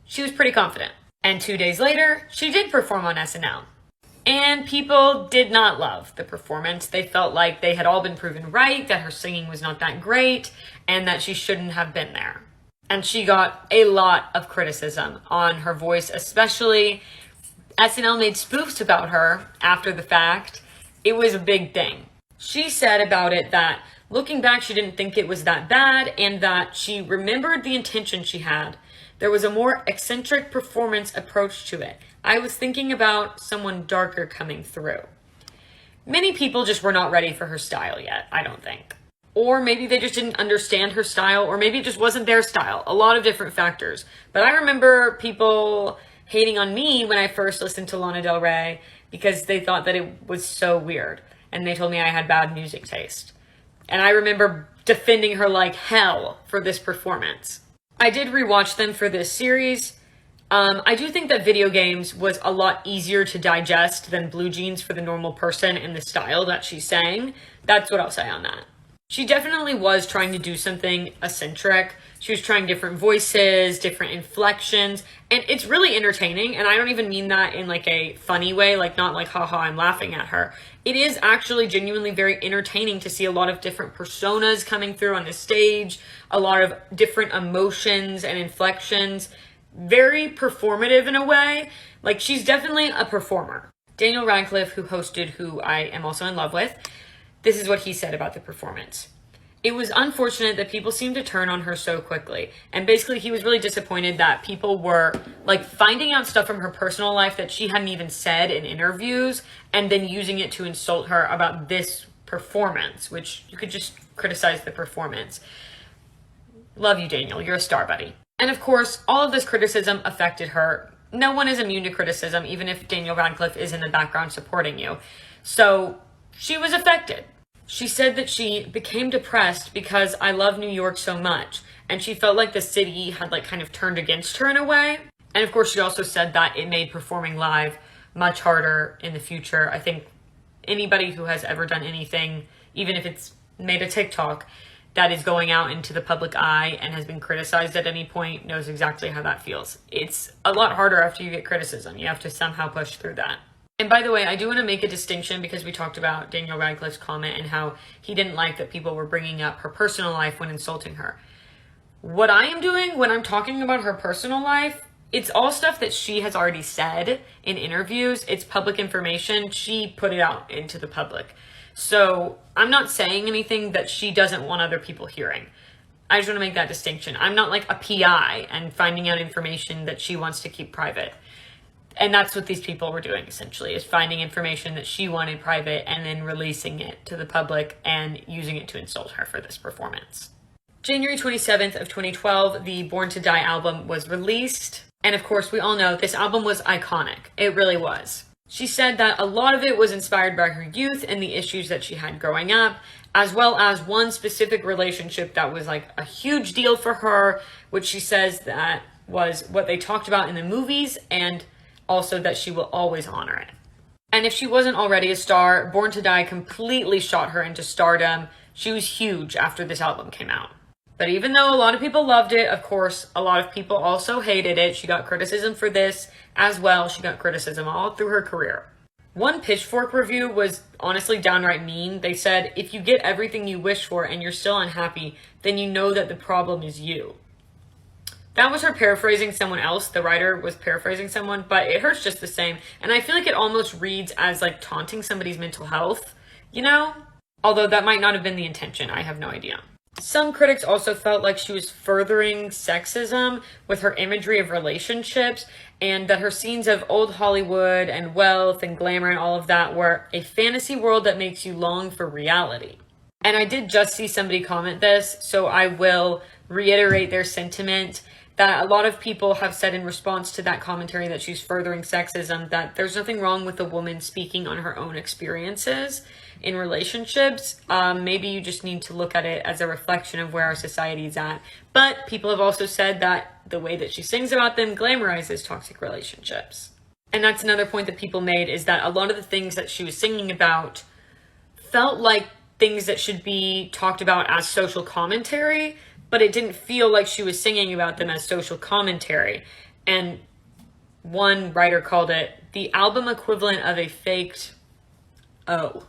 she was pretty confident. And 2 days later, she did perform on SNL. And people did not love the performance. They felt like they had all been proven right, that her singing was not that great, and that she shouldn't have been there. And she got a lot of criticism on her voice, especially SNL made spoofs about her after the fact. It was a big thing. She said about it that looking back, she didn't think it was that bad, and that she remembered the intention she had. There was a more eccentric performance approach to it. I was thinking about someone darker coming through. Many people just were not ready for her style yet, I don't think. Or maybe they just didn't understand her style, or maybe it just wasn't their style. A lot of different factors. But I remember people hating on me when I first listened to Lana Del Rey because they thought that it was so weird. And they told me I had bad music taste. And I remember defending her like hell for this performance. I did rewatch them for this series. I do think that Video Games was a lot easier to digest than Blue Jeans for the normal person in the style that she sang. That's what I'll say on that. She definitely was trying to do something eccentric. She was trying different voices, different inflections, and it's really entertaining. And I don't even mean that in like a funny way, like not like, haha, I'm laughing at her. It is actually genuinely very entertaining to see a lot of different personas coming through on the stage, a lot of different emotions and inflections. Very performative in a way. Like, she's definitely a performer. Daniel Radcliffe, who hosted Who I Am Also in Love With, this is what he said about the performance. It was unfortunate that people seemed to turn on her so quickly. And basically, he was really disappointed that people were, like, finding out stuff from her personal life that she hadn't even said in interviews, and then using it to insult her about this performance, which you could just criticize the performance. Love you, Daniel. You're a star, buddy. And of course, all of this criticism affected her. No one is immune to criticism, even if Daniel Radcliffe is in the background supporting you. So she was affected. She said that she became depressed because I love New York so much. And she felt like the city had like kind of turned against her in a way. And of course, she also said that it made performing live much harder in the future. I think anybody who has ever done anything, even if it's made a TikTok, that is going out into the public eye and has been criticized at any point knows exactly how that feels. It's a lot harder after you get criticism. You have to somehow push through that. And by the way, I do want to make a distinction because we talked about Daniel Radcliffe's comment and how he didn't like that people were bringing up her personal life when insulting her. What I am doing when I'm talking about her personal life, it's all stuff that she has already said in interviews. It's public information. She put it out into the public. So I'm not saying anything that she doesn't want other people hearing. I just want to make that distinction. I'm not like a PI and finding out information that she wants to keep private. And that's what these people were doing, essentially, is finding information that she wanted private and then releasing it to the public and using it to insult her for this performance. January 27th of 2012, the Born to Die album was released. And of course, we all know this album was iconic. It really was. She said that a lot of it was inspired by her youth and the issues that she had growing up, as well as one specific relationship that was like a huge deal for her, which she says that was what they talked about in the movies, and also that she will always honor it. And if she wasn't already a star, Born to Die completely shot her into stardom. She was huge after this album came out. But even though a lot of people loved it, of course, a lot of people also hated it. She got criticism for this as well. She got criticism all through her career. One Pitchfork review was honestly downright mean. They said, if you get everything you wish for and you're still unhappy, then you know that the problem is you. That was her paraphrasing someone else. The writer was paraphrasing someone, but it hurts just the same. And I feel like it almost reads as like taunting somebody's mental health, you know? Although that might not have been the intention. I have no idea. Some critics also felt like she was furthering sexism with her imagery of relationships, and that her scenes of old Hollywood and wealth and glamour and all of that were a fantasy world that makes you long for reality. And I did just see somebody comment this, so I will reiterate their sentiment that a lot of people have said in response to that commentary that she's furthering sexism, that there's nothing wrong with a woman speaking on her own experiences in relationships. Maybe you just need to look at it as a reflection of where our society is at. But people have also said that the way that she sings about them glamorizes toxic relationships. And that's another point that people made, is that a lot of the things that she was singing about felt like things that should be talked about as social commentary, but it didn't feel like she was singing about them as social commentary. And one writer called it the album equivalent of a faked O.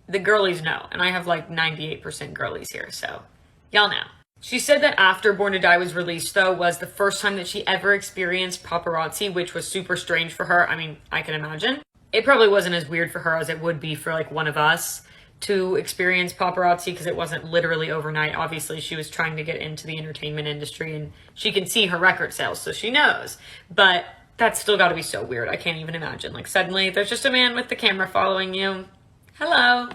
The girlies know, and I have like 98% girlies here, so y'all know. She said that after Born to Die was released, though, was the first time that she ever experienced paparazzi, which was super strange for her. I mean, I can imagine. It probably wasn't as weird for her as it would be for like one of us to experience paparazzi, because it wasn't literally overnight. Obviously, she was trying to get into the entertainment industry, and she can see her record sales, so she knows. But that's still got to be so weird. I can't even imagine. Like, suddenly, there's just a man with the camera following you. Hello.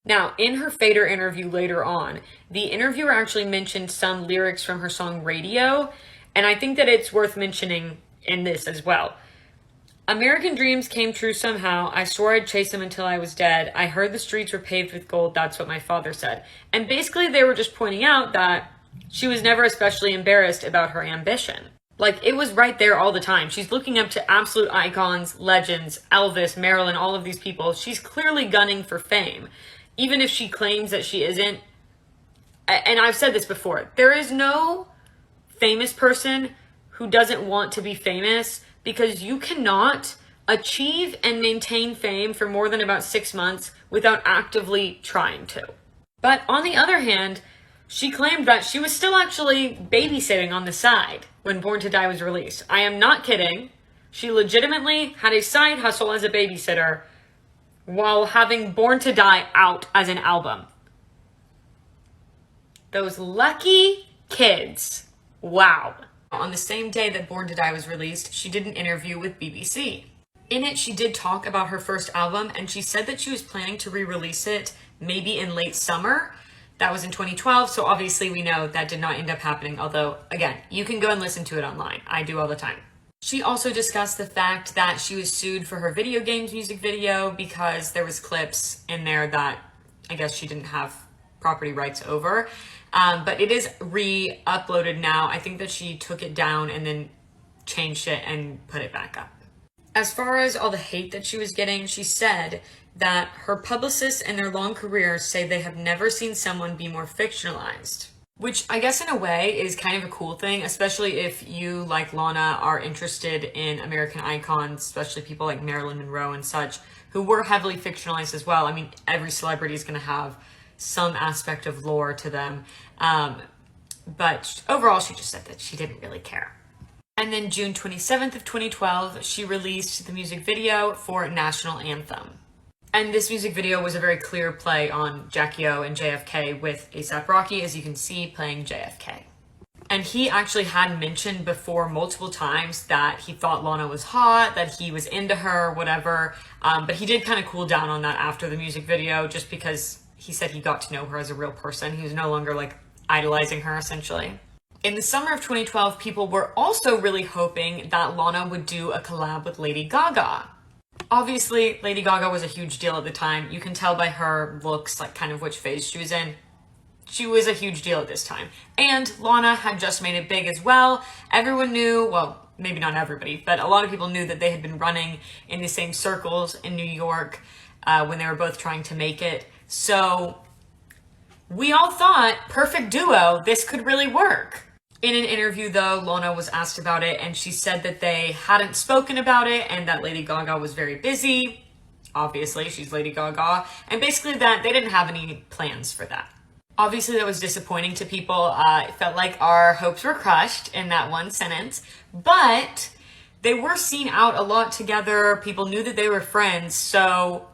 Now, in her Fader interview later on, the interviewer actually mentioned some lyrics from her song Radio, and I think that it's worth mentioning in this as well. American dreams came true somehow. I swore I'd chase them until I was dead. I heard the streets were paved with gold. That's what my father said. And basically they were just pointing out that she was never especially embarrassed about her ambition. Like, it was right there all the time. She's looking up to absolute icons, legends, Elvis, Marilyn, all of these people. She's clearly gunning for fame. Even if she claims that she isn't. And I've said this before. There is no famous person who doesn't want to be famous, because you cannot achieve and maintain fame for more than about 6 months without actively trying to. But on the other hand, she claimed that she was still actually babysitting on the side when Born to Die was released. I am not kidding. She legitimately had a side hustle as a babysitter while having Born to Die out as an album. Those lucky kids. Wow. On the same day that Born to Die was released, she did an interview with BBC. In it, she did talk about her first album, and she said that she was planning to re-release it maybe in late summer. That was in 2012, so obviously we know that did not end up happening, although, again, you can go and listen to it online. I do all the time. She also discussed the fact that she was sued for her video games music video because there was clips in there that I guess she didn't have property rights over. But it is re-uploaded now. I think that she took it down and then changed it and put it back up. As far as all the hate that she was getting, she said that her publicists in their long careers say they have never seen someone be more fictionalized. Which I guess in a way is kind of a cool thing, especially if you, like Lana, are interested in American icons, especially people like Marilyn Monroe and such, who were heavily fictionalized as well. I mean, every celebrity is going to have some aspect of lore to them. But overall, she just said that she didn't really care. And then June 27th of 2012, she released the music video for National Anthem. And this music video was a very clear play on Jackie O and JFK, with A$AP Rocky, as you can see, playing JFK. And he actually had mentioned before multiple times that he thought Lana was hot, that he was into her, whatever. But he did kind of cool down on that after the music video, just because he said he got to know her as a real person. He was no longer like idolizing her, essentially. In the summer of 2012, people were also really hoping that Lana would do a collab with Lady Gaga. Obviously, Lady Gaga was a huge deal at the time. You can tell by her looks, like kind of which phase she was in. she was a huge deal at this time. And Lana had just made it big as well. Everyone knew, well, maybe not everybody, but a lot of people knew that they had been running in the same circles in New York when they were both trying to make it. So we all thought, perfect duo, this could really work. In an interview though, Lana was asked about it and she said that they hadn't spoken about it and that Lady Gaga was very busy. Obviously, she's Lady Gaga. And basically that they didn't have any plans for that. Obviously, that was disappointing to people. It felt like our hopes were crushed in that one sentence. But they were seen out a lot together. People knew that they were friends. So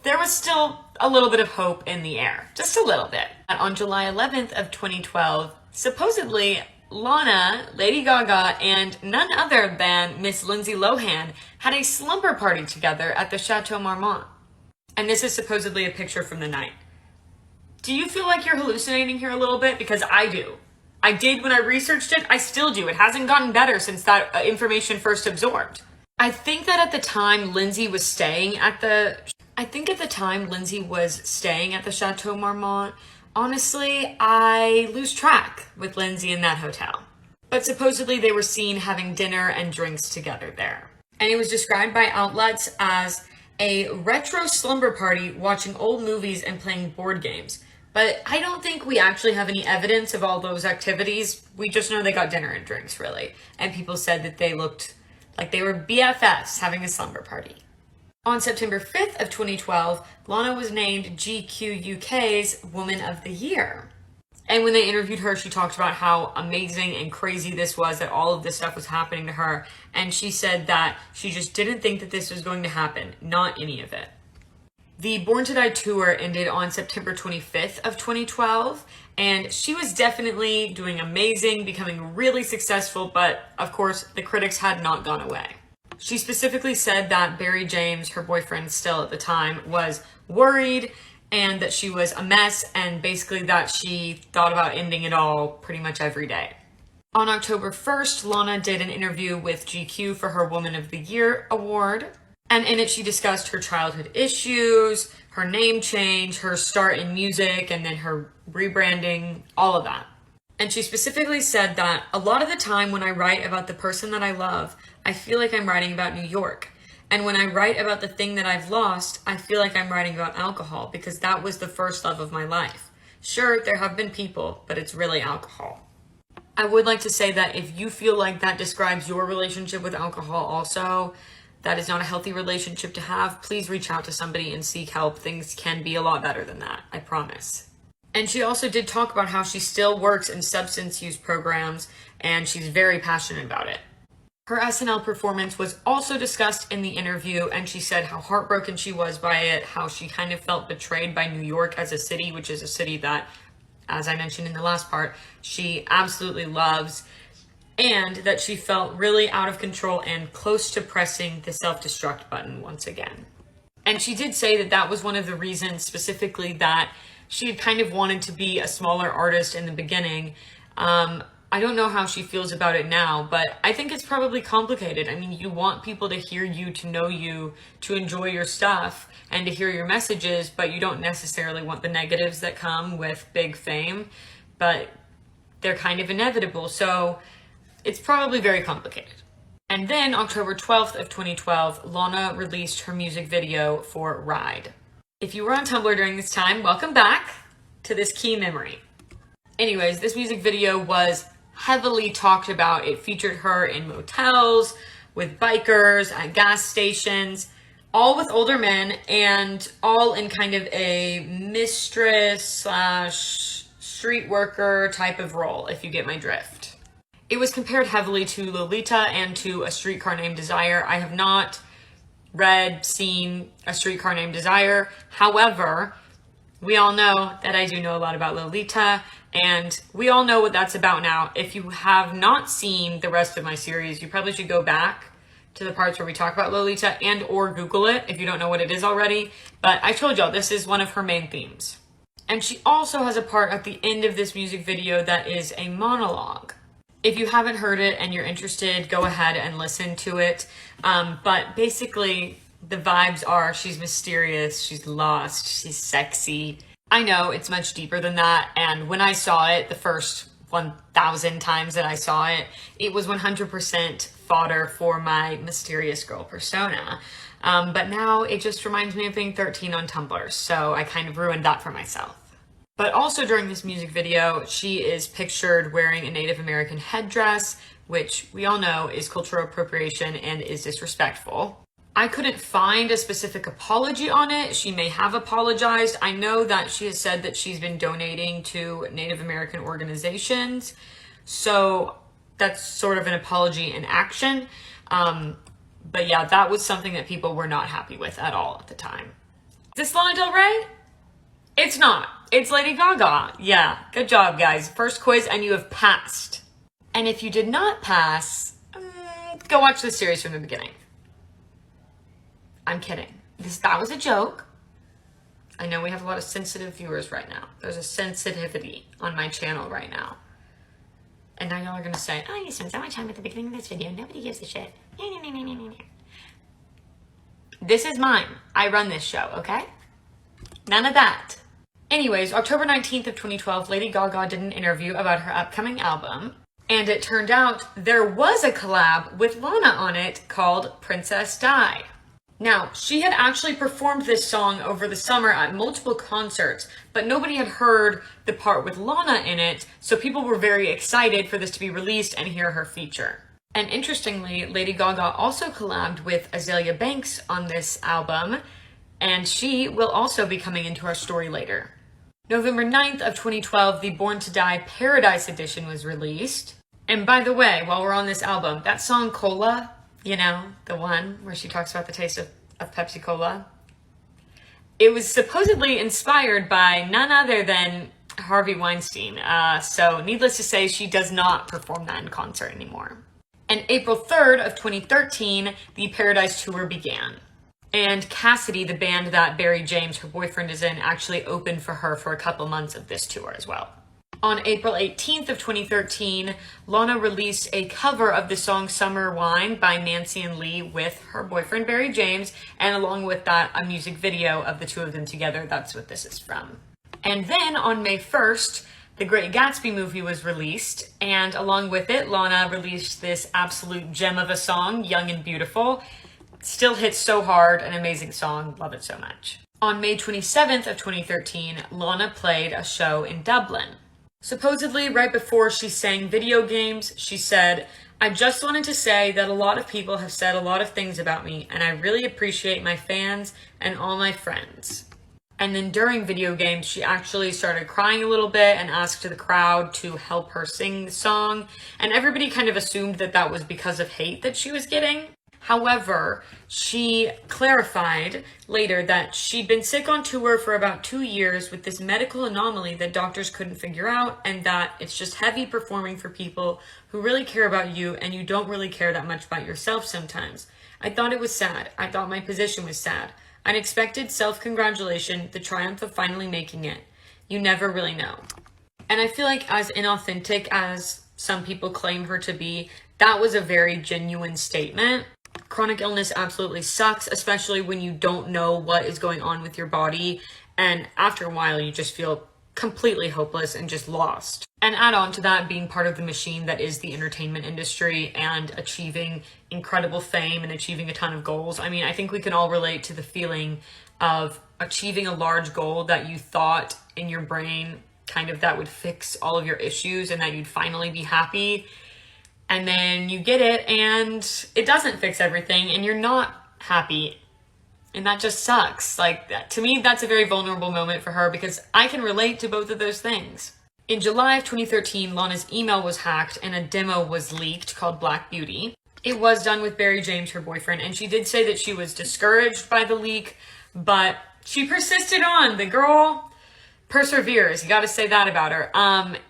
there was still a little bit of hope in the air. Just a little bit. And on July 11th of 2012, supposedly Lana, Lady Gaga, and none other than Miss Lindsay Lohan had a slumber party together at the Chateau Marmont. And this is supposedly a picture from the night. Do you feel like you're hallucinating here a little bit? Because I do. I did when I researched it. I still do. It hasn't gotten better since that information first absorbed. I think that at the time Lindsay was staying at the Chateau Marmont. Honestly, I lose track with Lindsay in that hotel. But supposedly they were seen having dinner and drinks together there. And it was described by outlets as a retro slumber party watching old movies and playing board games. But I don't think we actually have any evidence of all those activities. We just know they got dinner and drinks, really. And people said that they looked like they were BFFs having a slumber party. On September 5th of 2012, Lana was named GQ UK's Woman of the Year. And when they interviewed her, she talked about how amazing and crazy this was, that all of this stuff was happening to her. And she said that she just didn't think that this was going to happen. Not any of it. The Born to Die tour ended on September 25th of 2012, and she was definitely doing amazing, becoming really successful, but of course, the critics had not gone away. She specifically said that Barry James, her boyfriend still at the time, was worried and that she was a mess, and basically that she thought about ending it all pretty much every day. On October 1st, Lana did an interview with GQ for her Woman of the Year award. And in it, she discussed her childhood issues, her name change, her start in music, and then her rebranding, all of that. And she specifically said that a lot of the time when I write about the person that I love, I feel like I'm writing about New York. And when I write about the thing that I've lost, I feel like I'm writing about alcohol because that was the first love of my life. Sure, there have been people, but it's really alcohol. I would like to say that if you feel like that describes your relationship with alcohol also, that is not a healthy relationship to have, please reach out to somebody and seek help. Things can be a lot better than that, I promise. And she also did talk about how she still works in substance use programs and she's very passionate about it. Her SNL performance was also discussed in the interview, and she said how heartbroken she was by it, how she kind of felt betrayed by New York as a city, which is a city that, as I mentioned in the last part, she absolutely loves, and that she felt really out of control and close to pressing the self-destruct button once again. And she did say that that was one of the reasons specifically that she had kind of wanted to be a smaller artist in the beginning. I don't know how she feels about it now, but I think it's probably complicated. I mean, you want people to hear you, to know you, to enjoy your stuff, and to hear your messages, but you don't necessarily want the negatives that come with big fame, but they're kind of inevitable. So it's probably very complicated. And then October 12th of 2012, Lana released her music video for Ride. If you were on Tumblr during this time, welcome back to this key memory. Anyways, this music video was heavily talked about. It featured her in motels, with bikers, at gas stations, all with older men, and all in kind of a mistress slash street worker type of role, if you get my drift. It was compared heavily to Lolita and to A Streetcar Named Desire. I have not seen A Streetcar Named Desire. However, we all know that I do know a lot about Lolita, and we all know what that's about now. If you have not seen the rest of my series, you probably should go back to the parts where we talk about Lolita and or Google it if you don't know what it is already. But I told y'all, this is one of her main themes. And she also has a part at the end of this music video that is a monologue. If you haven't heard it and you're interested, go ahead and listen to it. But basically, the vibes are she's mysterious, she's lost, she's sexy. I know it's much deeper than that, and when I saw it, the first 1,000 times that I saw it, it was 100% fodder for my mysterious girl persona. But now it just reminds me of being 13 on Tumblr, so I kind of ruined that for myself. But also during this music video, she is pictured wearing a Native American headdress, which we all know is cultural appropriation and is disrespectful. I couldn't find a specific apology on it. She may have apologized. I know that she has said that she's been donating to Native American organizations, so that's sort of an apology in action. But yeah, that was something that people were not happy with at all at the time. Is this Lana Del Rey? It's not. It's Lady Gaga. Yeah, good job, guys. First quiz, and you have passed. And if you did not pass, go watch the series from the beginning. I'm kidding. That was a joke. I know we have a lot of sensitive viewers right now. There's a sensitivity on my channel right now. And now y'all are going to say, oh, you spent so much time at the beginning of this video. Nobody gives a shit. This is mine. I run this show, okay? None of that. Anyways, October 19th of 2012, Lady Gaga did an interview about her upcoming album. And it turned out there was a collab with Lana on it called Princess Di. Now, she had actually performed this song over the summer at multiple concerts, but nobody had heard the part with Lana in it, so people were very excited for this to be released and hear her feature. And interestingly, Lady Gaga also collabed with Azealia Banks on this album, and she will also be coming into our story later. November 9th of 2012, the Born to Die Paradise edition was released. And by the way, while we're on this album, that song Cola, you know, the one where she talks about the taste of Pepsi Cola, it was supposedly inspired by none other than Harvey Weinstein. So needless to say, she does not perform that in concert anymore. And April 3rd of 2013, the Paradise Tour began. And Cassidy, the band that Barry James, her boyfriend, is in, actually opened for her for a couple months of this tour as well. On April 18th of 2013, Lana released a cover of the song Summer Wine by Nancy and Lee with her boyfriend Barry James, and along with that, a music video of the two of them together. That's what this is from. And then on May 1st, The Great Gatsby movie was released, and along with it, Lana released this absolute gem of a song, Young and Beautiful. Still hits so hard, an amazing song, love it so much. On May 27th of 2013, Lana played a show in Dublin. Supposedly, right before she sang Video Games, she said, "I just wanted to say that a lot of people have said a lot of things about me, and I really appreciate my fans and all my friends." And then during Video Games, she actually started crying a little bit and asked the crowd to help her sing the song, and everybody kind of assumed that that was because of hate that she was getting. However, she clarified later that she'd been sick on tour for about 2 years with this medical anomaly that doctors couldn't figure out, and that it's just heavy performing for people who really care about you and you don't really care that much about yourself sometimes. I thought it was sad. I thought my position was sad. Unexpected self-congratulation, the triumph of finally making it. You never really know. And I feel like as inauthentic as some people claim her to be, that was a very genuine statement. Chronic illness absolutely sucks, especially when you don't know what is going on with your body, and after a while you just feel completely hopeless and just lost. And add on to that, being part of the machine that is the entertainment industry and achieving incredible fame and achieving a ton of goals. I mean, I think we can all relate to the feeling of achieving a large goal that you thought in your brain kind of that would fix all of your issues and that you'd finally be happy. And then you get it and it doesn't fix everything and you're not happy. And that just sucks. Like, to me, that's a very vulnerable moment for her because I can relate to both of those things. In July of 2013, Lana's email was hacked and a demo was leaked called Black Beauty. It was done with Barry James, her boyfriend, and she did say that she was discouraged by the leak, but she persisted on. The girl perseveres. You got to say that about her.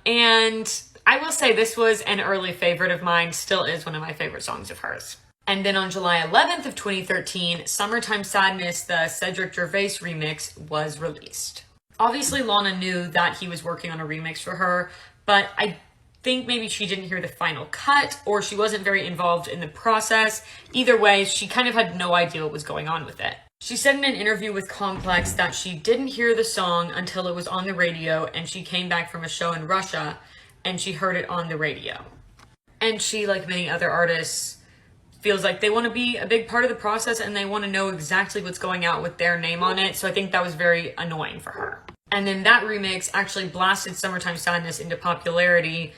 And I will say this was an early favorite of mine, still is one of my favorite songs of hers. And then on July 11th of 2013, Summertime Sadness, the Cedric Gervais remix, was released. Obviously, Lana knew that he was working on a remix for her, but I think maybe she didn't hear the final cut or she wasn't very involved in the process. Either way, she kind of had no idea what was going on with it. She said in an interview with Complex that she didn't hear the song until it was on the radio, and she came back from a show in Russia and she heard it on the radio. And she, like many other artists, feels like they want to be a big part of the process and they want to know exactly what's going out with their name on it. So I think that was very annoying for her. And then that remix actually blasted Summertime Sadness into popularity,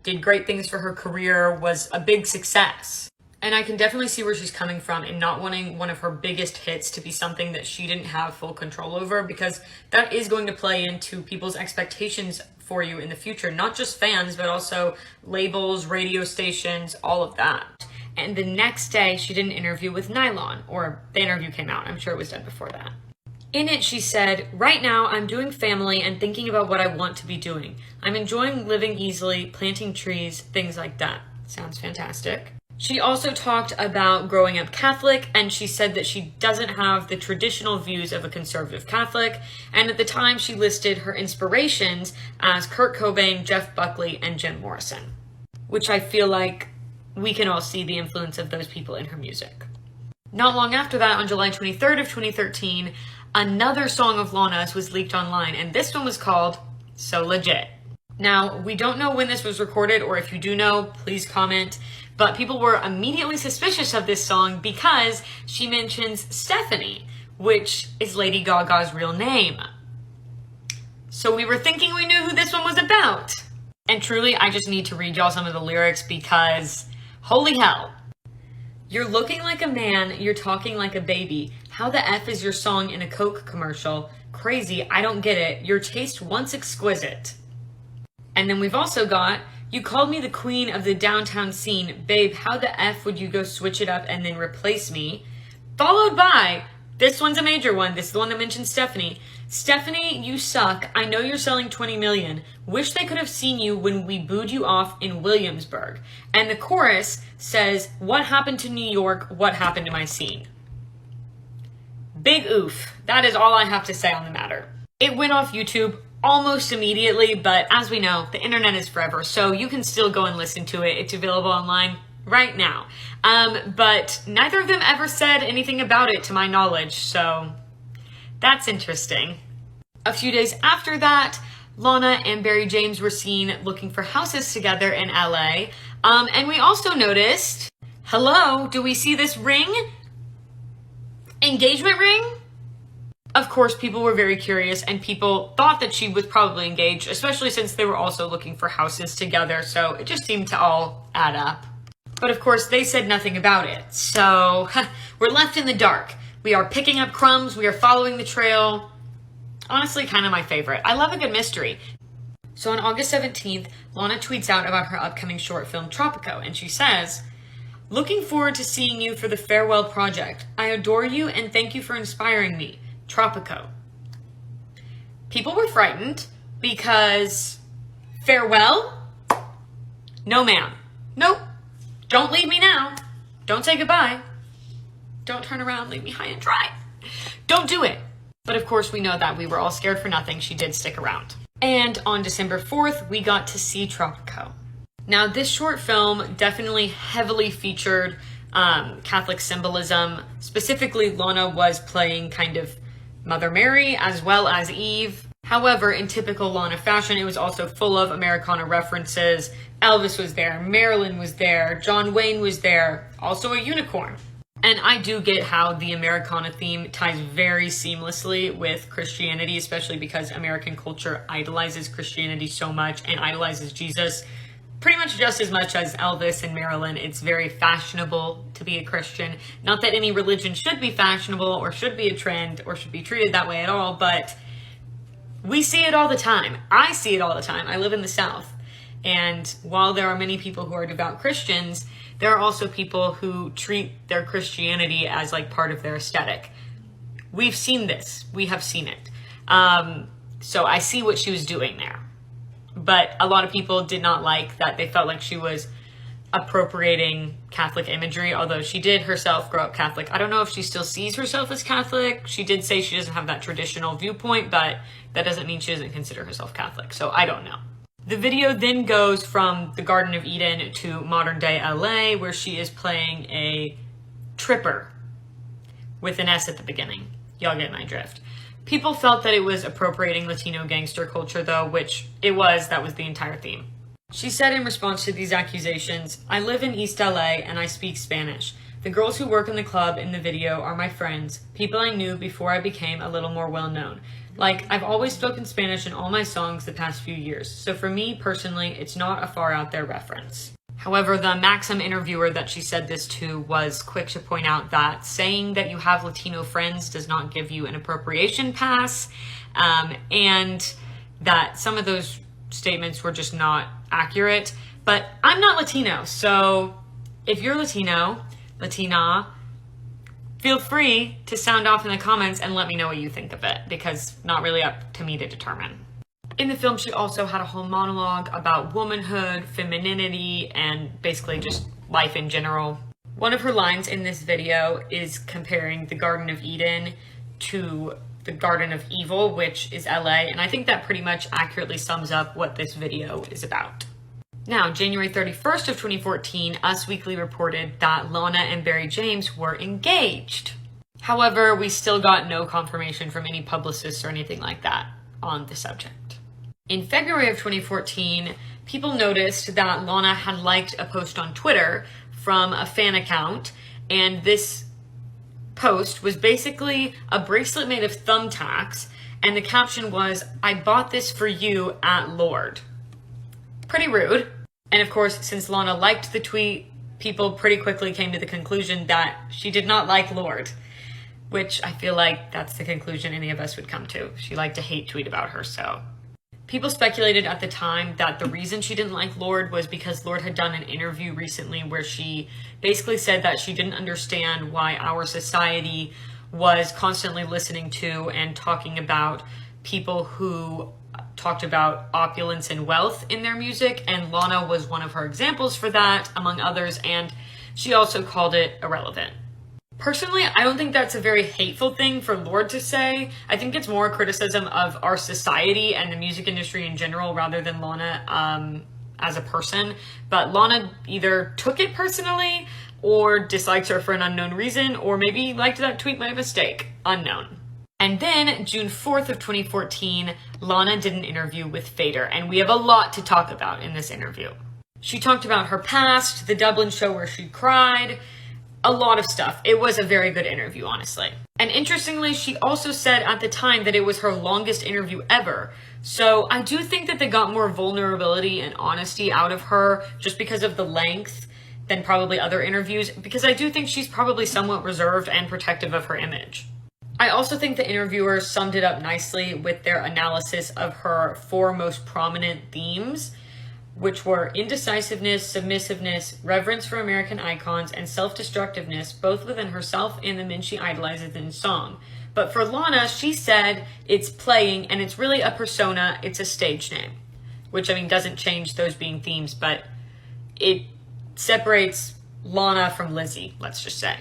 did great things for her career, was a big success. And I can definitely see where she's coming from in not wanting one of her biggest hits to be something that she didn't have full control over, because that is going to play into people's expectations for you in the future. Not just fans, but also labels, radio stations, all of that. And the next day, she did an interview with Nylon, or the interview came out. I'm sure it was done before that. In it, she said, "Right now, I'm doing family and thinking about what I want to be doing. I'm enjoying living easily, planting trees, things like that." Sounds fantastic. She also talked about growing up Catholic, and she said that she doesn't have the traditional views of a conservative Catholic, and at the time she listed her inspirations as Kurt Cobain, Jeff Buckley, and Jim Morrison, which I feel like we can all see the influence of those people in her music. Not long after that, on July 23rd of 2013, another song of Lana's was leaked online, and this one was called So Legit. Now, we don't know when this was recorded, or if you do know, please comment. But people were immediately suspicious of this song because she mentions Stephanie, which is Lady Gaga's real name. So we were thinking we knew who this one was about. And truly, I just need to read y'all some of the lyrics because holy hell. "You're looking like a man, you're talking like a baby. How the F is your song in a Coke commercial? Crazy, I don't get it. Your taste once exquisite." And then we've also got, "You called me the queen of the downtown scene. Babe, how the F would you go switch it up and then replace me?" Followed by, this one's a major one. This is the one that mentions Stephanie. "Stephanie, you suck. I know you're selling 20 million. Wish they could have seen you when we booed you off in Williamsburg." And the chorus says, "What happened to New York? What happened to my scene?" Big oof. That is all I have to say on the matter. It went off YouTube almost immediately, but as we know, the internet is forever, so you can still go and listen to it. It's available online right now. But neither of them ever said anything about it to my knowledge, so that's interesting. A few days after that, Lana and Barry James were seen looking for houses together in LA. And we also noticed, hello, do we see this ring? Engagement ring? Of course, people were very curious and people thought that she was probably engaged, especially since they were also looking for houses together. So it just seemed to all add up. But of course, they said nothing about it. So we're left in the dark. We are picking up crumbs. We are following the trail. Honestly, kind of my favorite. I love a good mystery. So on August 17th, Lana tweets out about her upcoming short film, Tropico, and she says, "Looking forward to seeing you for the farewell project. I adore you and thank you for inspiring me. Tropico." People were frightened because farewell? No, ma'am. Nope. Don't leave me now. Don't say goodbye. Don't turn around, leave me high and dry. Don't do it. But of course, we know that we were all scared for nothing. She did stick around. And on December 4th, we got to see Tropico. Now, this short film definitely heavily featured Catholic symbolism. Specifically, Lana was playing kind of Mother Mary as well as Eve. However, in typical Lana fashion, it was also full of Americana references. Elvis was there, Marilyn was there, John Wayne was there, also a unicorn. And I do get how the Americana theme ties very seamlessly with Christianity, especially because American culture idolizes Christianity so much and idolizes Jesus pretty much just as much as Elvis and Marilyn. It's very fashionable to be a Christian. Not that any religion should be fashionable or should be a trend or should be treated that way at all, but we see it all the time. I see it all the time. I live in the South. And while there are many people who are devout Christians, there are also people who treat their Christianity as like part of their aesthetic. We've seen this. We have seen it. So I see what she was doing there. But a lot of people did not like that. They felt like she was appropriating Catholic imagery, although she did herself grow up Catholic. I don't know if she still sees herself as Catholic. She did say she doesn't have that traditional viewpoint, but that doesn't mean she doesn't consider herself Catholic. So I don't know. The video then goes from the Garden of Eden to modern day LA, where she is playing a tripper, with an S at the beginning. Y'all get my drift. People felt that it was appropriating Latino gangster culture though, which it was. That was the entire theme. She said in response to these accusations, "I live in East LA and I speak Spanish. The girls who work in the club in the video are my friends, people I knew before I became a little more well-known. Like, I've always spoken Spanish in all my songs the past few years, so for me, personally, it's not a far out there reference." However, the Maxim interviewer that she said this to was quick to point out that saying that you have Latino friends does not give you an appropriation pass, and that some of those statements were just not accurate. But I'm not Latino, so if you're Latino, Latina, feel free to sound off in the comments and let me know what you think of it, because not really up to me to determine. In the film, she also had a whole monologue about womanhood, femininity, and basically just life in general. One of her lines in this video is comparing the Garden of Eden to the Garden of Evil, which is LA, and I think that pretty much accurately sums up what this video is about. Now, January 31st of 2014, Us Weekly reported that Lana and Barry James were engaged. However, we still got no confirmation from any publicists or anything like that on the subject. In February of 2014, people noticed that Lana had liked a post on Twitter from a fan account, and this post was basically a bracelet made of thumbtacks, and the caption was, "I bought this for you at Lord." Pretty rude. And of course, since Lana liked the tweet, people pretty quickly came to the conclusion that she did not like Lord, which I feel like that's the conclusion any of us would come to. She liked to hate tweet about her, so. People speculated at the time that the reason she didn't like Lorde was because Lorde had done an interview recently where she basically said that she didn't understand why our society was constantly listening to and talking about people who talked about opulence and wealth in their music, and Lana was one of her examples for that, among others, and she also called it irrelevant. Personally, I don't think that's a very hateful thing for Lorde to say. I think it's more a criticism of our society and the music industry in general rather than Lana as a person. But Lana either took it personally or dislikes her for an unknown reason, or maybe liked that tweet by mistake. Unknown. And then June 4th of 2014, Lana did an interview with Fader, and we have a lot to talk about in this interview. She talked about her past, the Dublin show where she cried, a lot of stuff. It was a very good interview, honestly. And interestingly, she also said at the time that it was her longest interview ever. So I do think that they got more vulnerability and honesty out of her just because of the length than probably other interviews, because I do think she's probably somewhat reserved and protective of her image. I also think the interviewers summed it up nicely with their analysis of her 4 most prominent themes, which were indecisiveness, submissiveness, reverence for American icons, and self-destructiveness, both within herself and the men she idolizes in song. But for Lana, she said it's playing, and it's really a persona, it's a stage name. Which, I mean, doesn't change those being themes, but it separates Lana from Lizzy, let's just say.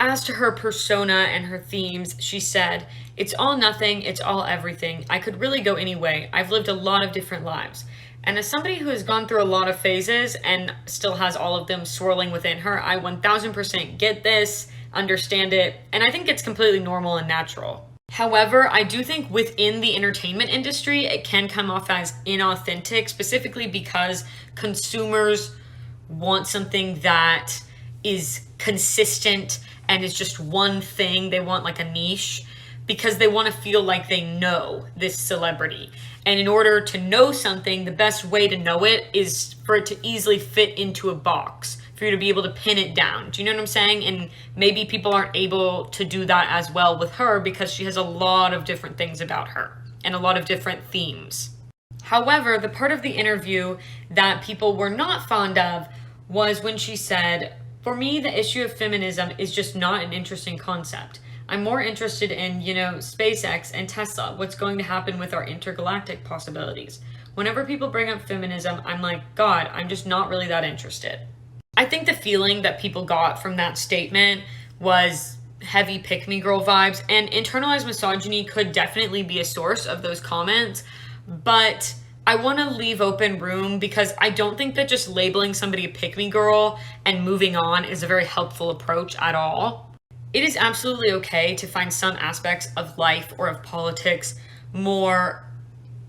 As to her persona and her themes, she said, "It's all nothing, it's all everything. I could really go any way. I've lived a lot of different lives. And as somebody who has gone through a lot of phases and still has all of them swirling within her, I 1000% get this, understand it, and I think it's completely normal and natural. However, I do think within the entertainment industry, it can come off as inauthentic, specifically because consumers want something that is consistent and is just one thing. They want like a niche because they want to feel like they know this celebrity. And in order to know something, the best way to know it is for it to easily fit into a box, for you to be able to pin it down. Do you know what I'm saying? And maybe people aren't able to do that as well with her because she has a lot of different things about her and a lot of different themes. However, the part of the interview that people were not fond of was when she said, "For me, the issue of feminism is just not an interesting concept. I'm more interested in, SpaceX and Tesla, what's going to happen with our intergalactic possibilities. Whenever people bring up feminism, I'm like, God, I'm just not really that interested." I think the feeling that people got from that statement was heavy pick-me-girl vibes, and internalized misogyny could definitely be a source of those comments, but I want to leave open room because I don't think that just labeling somebody a pick-me-girl and moving on is a very helpful approach at all. it is absolutely okay to find some aspects of life or of politics more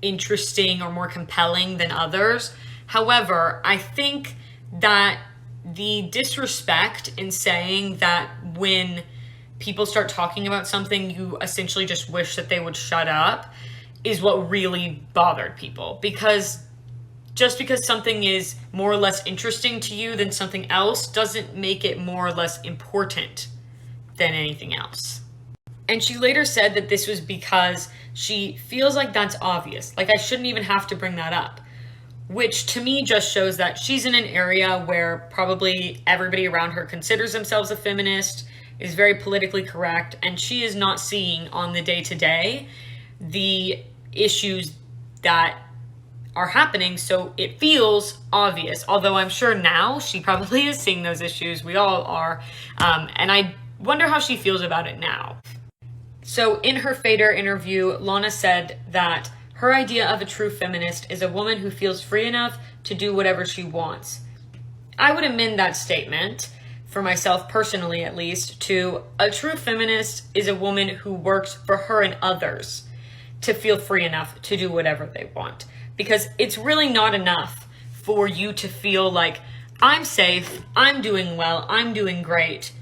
interesting or more compelling than others. However, I think that the disrespect in saying that when people start talking about something, you essentially just wish that they would shut up is what really bothered people. Because just because something is more or less interesting to you than something else doesn't make it more or less important than anything else. And she later said that this was because she feels like that's obvious. Like I shouldn't even have to bring that up. Which to me just shows that she's in an area where probably everybody around her considers themselves a feminist, is very politically correct, and she is not seeing on the day-to-day the issues that are happening, so it feels obvious. Although I'm sure now she probably is seeing those issues. We all are. And I wonder how she feels about it now. So in her Fader interview, Lana said that her idea of a true feminist is a woman who feels free enough to do whatever she wants. I would amend that statement, for myself personally at least, to a true feminist is a woman who works for her and others to feel free enough to do whatever they want. Because it's really not enough for you to feel like, I'm safe, I'm doing well, I'm doing great.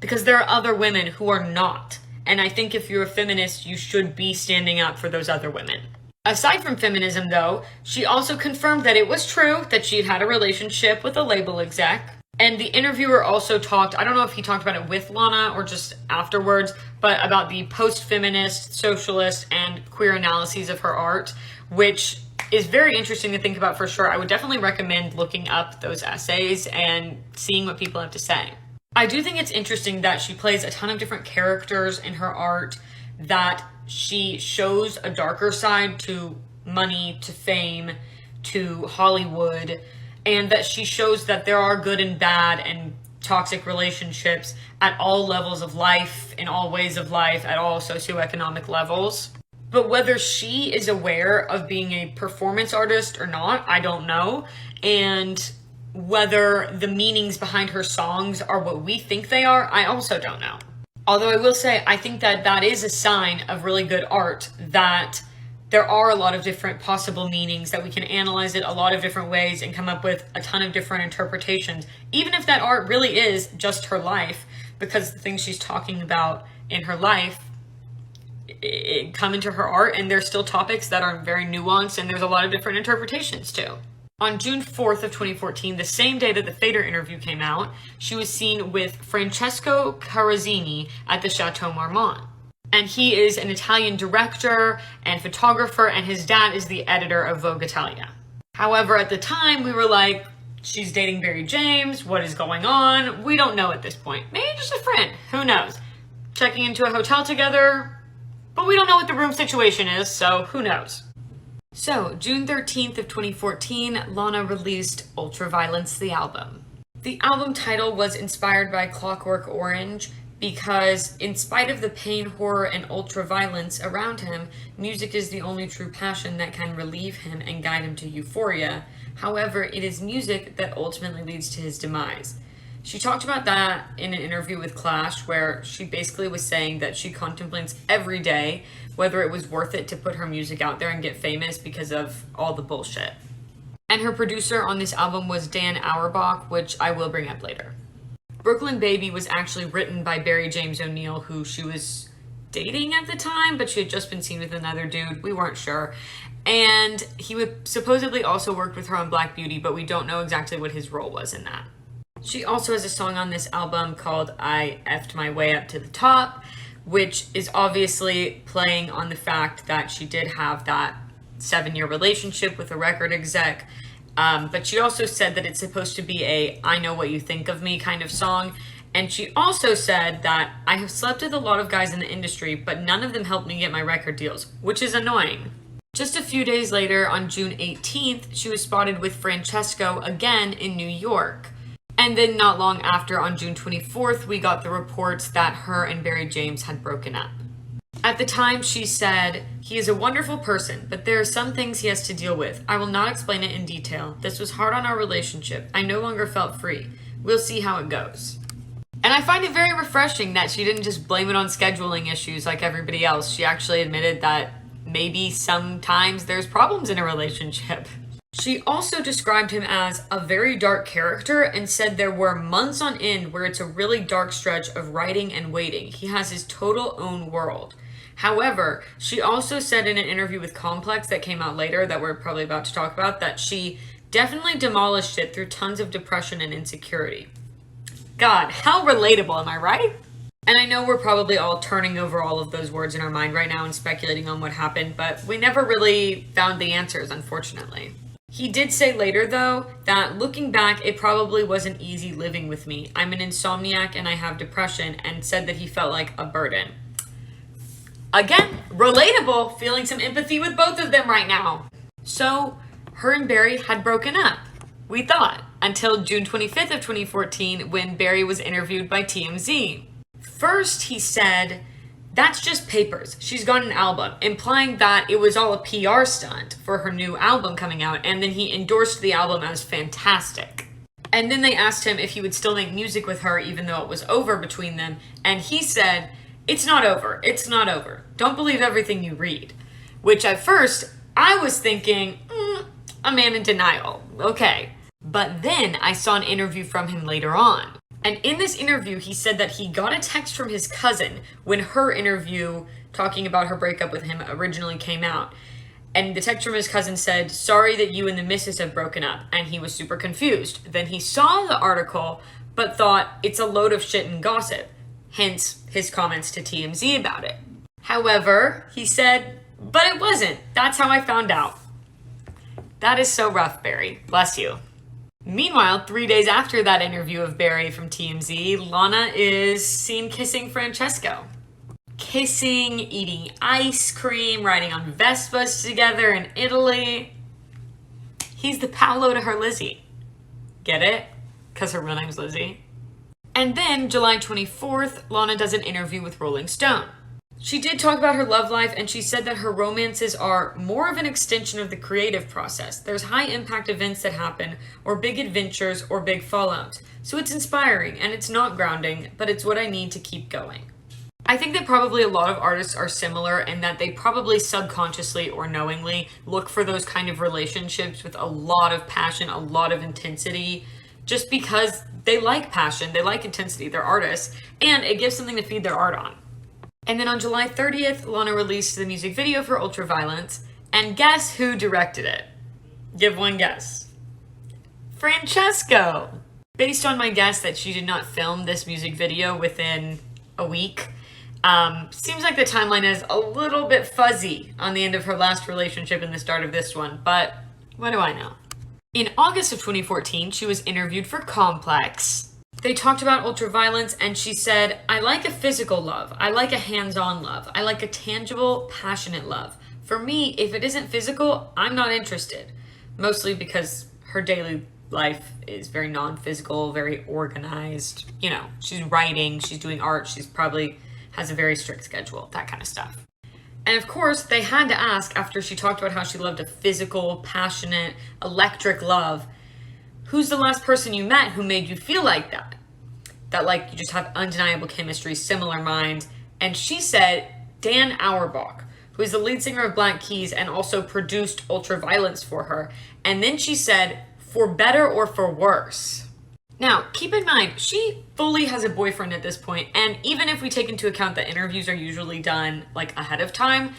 Because there are other women who are not. And I think if you're a feminist, you should be standing up for those other women. Aside from feminism, though, she also confirmed that it was true that she had had a relationship with a label exec. And the interviewer also talked, I don't know if he talked about it with Lana or just afterwards, but about the post-feminist, socialist, and queer analyses of her art, which is very interesting to think about for sure. I would definitely recommend looking up those essays and seeing what people have to say. I do think it's interesting that she plays a ton of different characters in her art, that she shows a darker side to money, to fame, to Hollywood, and that she shows that there are good and bad and toxic relationships at all levels of life, in all ways of life, at all socioeconomic levels. But whether she is aware of being a performance artist or not, I don't know. And whether the meanings behind her songs are what we think they are, I also don't know. Although I will say, I think that that is a sign of really good art, that there are a lot of different possible meanings, that we can analyze it a lot of different ways and come up with a ton of different interpretations, even if that art really is just her life, because the things she's talking about in her life come into her art, and there's still topics that are very nuanced, and there's a lot of different interpretations too. On June 4th of 2014, the same day that the Fader interview came out, she was seen with Francesco Carazzini at the Chateau Marmont. And he is an Italian director and photographer, and his dad is the editor of Vogue Italia. However, at the time, we were like, she's dating Barry James, what is going on? We don't know at this point. Maybe just a friend, who knows? Checking into a hotel together, but we don't know what the room situation is, so who knows? So, June 13th of 2014, Lana released Ultraviolence, the album. The album title was inspired by Clockwork Orange because, in spite of the pain, horror, and ultraviolence around him, music is the only true passion that can relieve him and guide him to euphoria. However, it is music that ultimately leads to his demise. She talked about that in an interview with Clash, where she basically was saying that she contemplates every day whether it was worth it to put her music out there and get famous because of all the bullshit. And her producer on this album was Dan Auerbach, which I will bring up later. Brooklyn Baby was actually written by Barry James O'Neill, who she was dating at the time, but she had just been seen with another dude. We weren't sure. And he would supposedly also worked with her on Black Beauty, but we don't know exactly what his role was in that. She also has a song on this album called I Effed My Way Up to the Top, which is obviously playing on the fact that she did have that 7-year relationship with a record exec. But she also said that it's supposed to be a I know what you think of me kind of song. And she also said that I have slept with a lot of guys in the industry, but none of them helped me get my record deals, which is annoying. Just a few days later, on June 18th, she was spotted with Francesco again in New York. And then not long after, on June 24th, we got the reports that her and Barry James had broken up. At the time, she said, "He is a wonderful person, but there are some things he has to deal with. I will not explain it in detail. This was hard on our relationship. I no longer felt free. We'll see how it goes." And I find it very refreshing that she didn't just blame it on scheduling issues like everybody else. She actually admitted that maybe sometimes there's problems in a relationship. She also described him as a very dark character and said there were months on end where it's a really dark stretch of writing and waiting. He has his total own world. However, she also said in an interview with Complex that came out later that we're probably about to talk about that she definitely demolished it through tons of depression and insecurity. God, how relatable, am I right? And I know we're probably all turning over all of those words in our mind right now and speculating on what happened, but we never really found the answers, unfortunately. He did say later, though, that looking back, it probably wasn't easy living with me. I'm an insomniac and I have depression, and said that he felt like a burden. Again, relatable, feeling some empathy with both of them right now. So, her and Barry had broken up, we thought, until June 25th of 2014 when Barry was interviewed by TMZ. First, he said, that's just papers. She's got an album, implying that it was all a PR stunt for her new album coming out, and then he endorsed the album as fantastic. And then they asked him if he would still make music with her even though it was over between them, and he said, it's not over, it's not over. Don't believe everything you read. Which at first, I was thinking, a man in denial, okay. But then I saw an interview from him later on. And in this interview, he said that he got a text from his cousin when her interview talking about her breakup with him originally came out. And the text from his cousin said, sorry that you and the missus have broken up. And he was super confused. Then he saw the article, but thought it's a load of shit and gossip. Hence his comments to TMZ about it. However, he said, but it wasn't. That's how I found out. That is so rough, Barry. Bless you. Meanwhile, 3 days after that interview of Barry from TMZ, Lana is seen kissing Francesco. Kissing, eating ice cream, riding on Vespas together in Italy. He's the Paolo to her Lizzy. Get it? Because her real name's Lizzy. And then, July 24th, Lana does an interview with Rolling Stone. She did talk about her love life, and she said that her romances are more of an extension of the creative process. There's high impact events that happen, or big adventures, or big fallouts. So it's inspiring, and it's not grounding, but it's what I need to keep going. I think that probably a lot of artists are similar in that they probably subconsciously or knowingly look for those kind of relationships with a lot of passion, a lot of intensity, just because they like passion, they like intensity, they're artists, and it gives something to feed their art on. And then on July 30th, Lana released the music video for Ultraviolence, and guess who directed it? Give one guess. Francesco! Based on my guess that she did not film this music video within a week, seems like the timeline is a little bit fuzzy on the end of her last relationship and the start of this one, but what do I know? In August of 2014, she was interviewed for Complex. They talked about Ultraviolence, and she said, I like a physical love. I like a hands-on love. I like a tangible, passionate love. For me, if it isn't physical, I'm not interested. Mostly because her daily life is very non-physical, very organized. You know, she's writing, she's doing art, she's probably has a very strict schedule, that kind of stuff. And of course, they had to ask, after she talked about how she loved a physical, passionate, electric love, who's the last person you met who made you feel like that? That like you just have undeniable chemistry, similar minds. And she said Dan Auerbach, who is the lead singer of Black Keys and also produced Ultraviolence for her. And then she said, for better or for worse. Now, keep in mind, she fully has a boyfriend at this point, and even if we take into account that interviews are usually done like ahead of time,